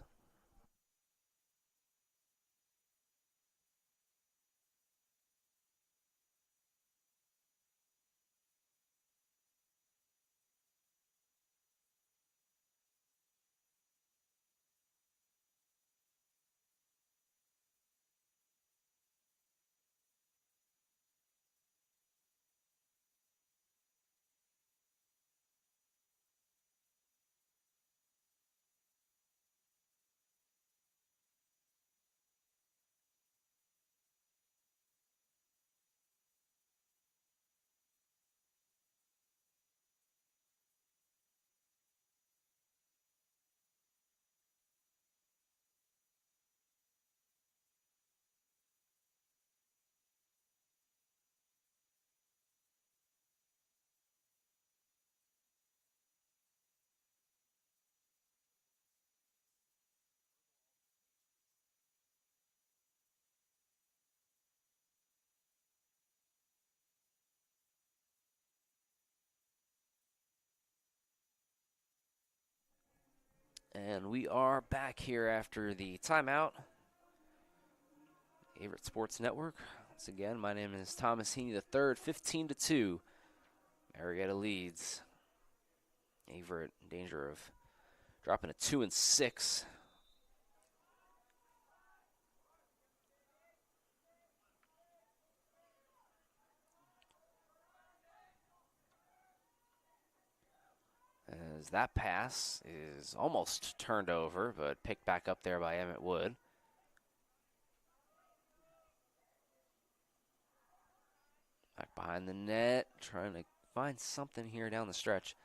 [SPEAKER 1] And we are back here after the timeout. Averett Sports Network. Once again, my name is Thomas Heaney III, 15-2. Marietta leads. Averett in danger of dropping to 2-6. As that pass is almost turned over, but picked back up there by Emmett Wood. Back behind the net, trying to find something here down the stretch.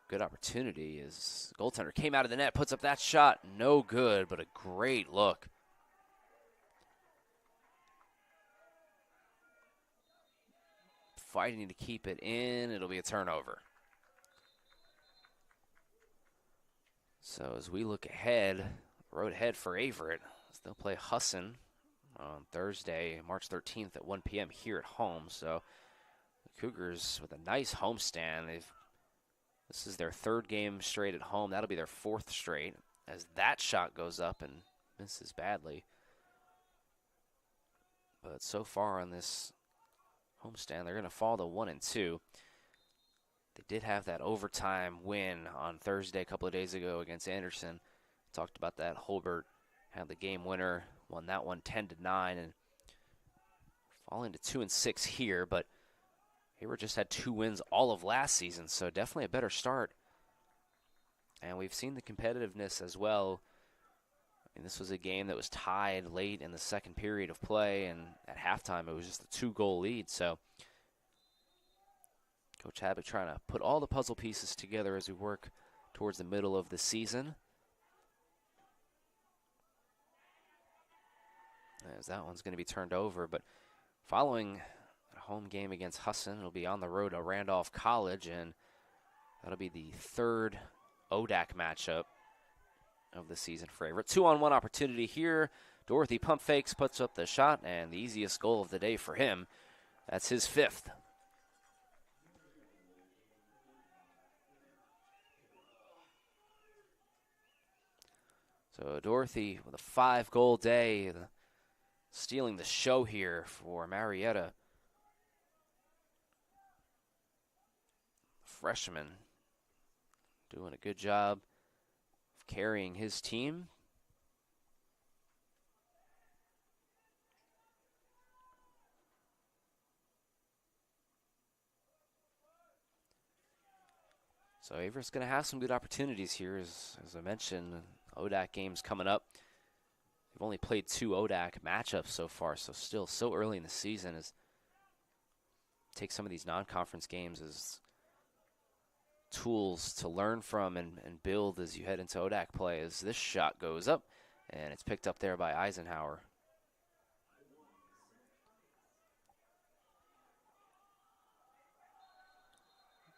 [SPEAKER 1] Good opportunity as goaltender came out of the net, puts up that shot. No good, but a great look. Fighting to keep it in. It'll be a turnover. So as we look ahead, road ahead for Averett, they'll play Husson on Thursday, March 13th at 1 p.m. here at home. So the Cougars with a nice homestand. This is their third game straight at home. That'll be their fourth straight as that shot goes up and misses badly. But so far on this homestand, they're going to fall to 1-2. They did have that overtime win on Thursday a couple of days ago against Anderson. Talked about that. Holbert had the game winner, won that one 10-9, and falling to 2-6 here. But Averett just had 2 wins all of last season, so definitely a better start. And we've seen the competitiveness as well. I mean, this was a game that was tied late in the second period of play, and at halftime it was just a 2-goal lead. So Coach Habit trying to put all the puzzle pieces together as we work towards the middle of the season. As that one's going to be turned over, but following a home game against Husson, it'll be on the road to Randolph College, and that'll be the third ODAC matchup of the season for Averett. 2-on-1 opportunity here. Dorothy pump fakes, puts up the shot, and the easiest goal of the day for him. That's his 5th. So Dorothy with a 5-goal day, stealing the show here for Marietta. Freshman doing a good job of carrying his team. So Averett's going to have some good opportunities here, as I mentioned. ODAC games coming up. They've only played 2 ODAC matchups so far, so still so early in the season. As take some of these non-conference games as tools to learn from and build as you head into ODAC play. As this shot goes up, and it's picked up there by Eisenhower.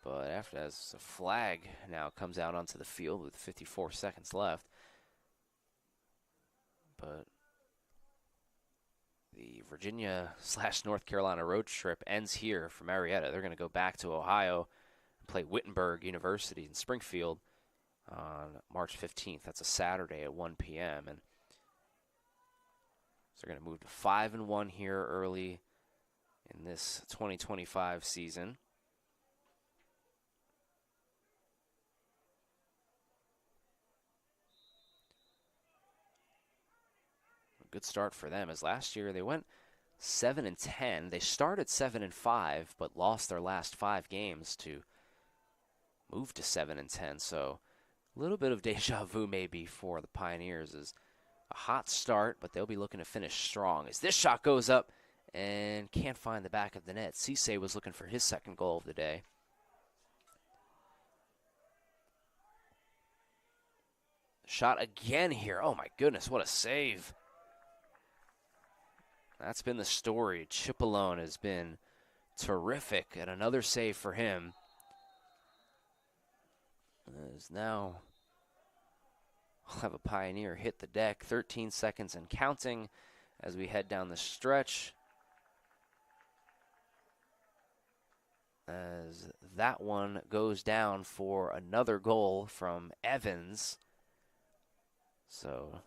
[SPEAKER 1] But after as a flag now comes out onto the field with 54 seconds left. But the Virginia/North Carolina road trip ends here for Marietta. They're going to go back to Ohio and play Wittenberg University in Springfield on March 15th. That's a Saturday at 1 p.m. And so they're going to move to 5-1 here early in this 2025 season. Good start for them, as last year they went 7-10. They started 7-5, but lost their last 5 games to move to 7-10. So a little bit of deja vu maybe for the Pioneers. Is a hot start, but they'll be looking to finish strong. As this shot goes up and can't find the back of the net. Cisse was looking for his 2nd goal of the day. Shot again here. Oh my goodness, what a save. That's been the story. Chipolone has been terrific, and another save for him. As now we'll have a Pioneer hit the deck. 13 seconds and counting as we head down the stretch. as that one goes down for another goal from Evans. So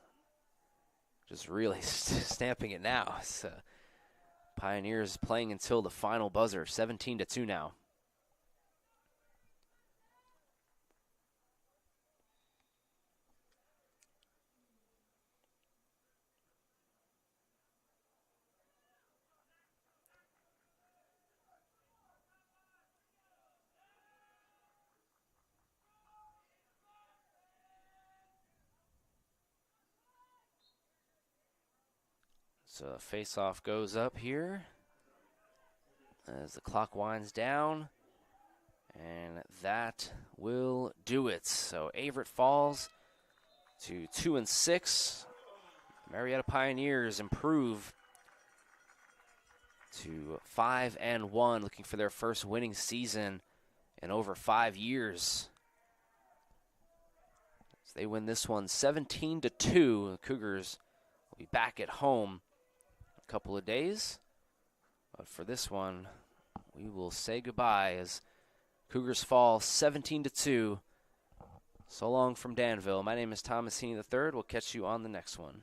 [SPEAKER 1] just really stamping it now. It's, Pioneers playing until the final buzzer, 17-2 now. So face-off goes up here as the clock winds down, and that will do it. So Averett falls to 2-6. Marietta Pioneers improve to 5-1, looking for their first winning season in over 5 years. So they win this one 17-2. The Cougars will be back at home in a couple of days. But for this one, we will say goodbye as Cougars fall 17-2. So long from Danville. My name is Thomas Heaney III. We'll catch you on the next one.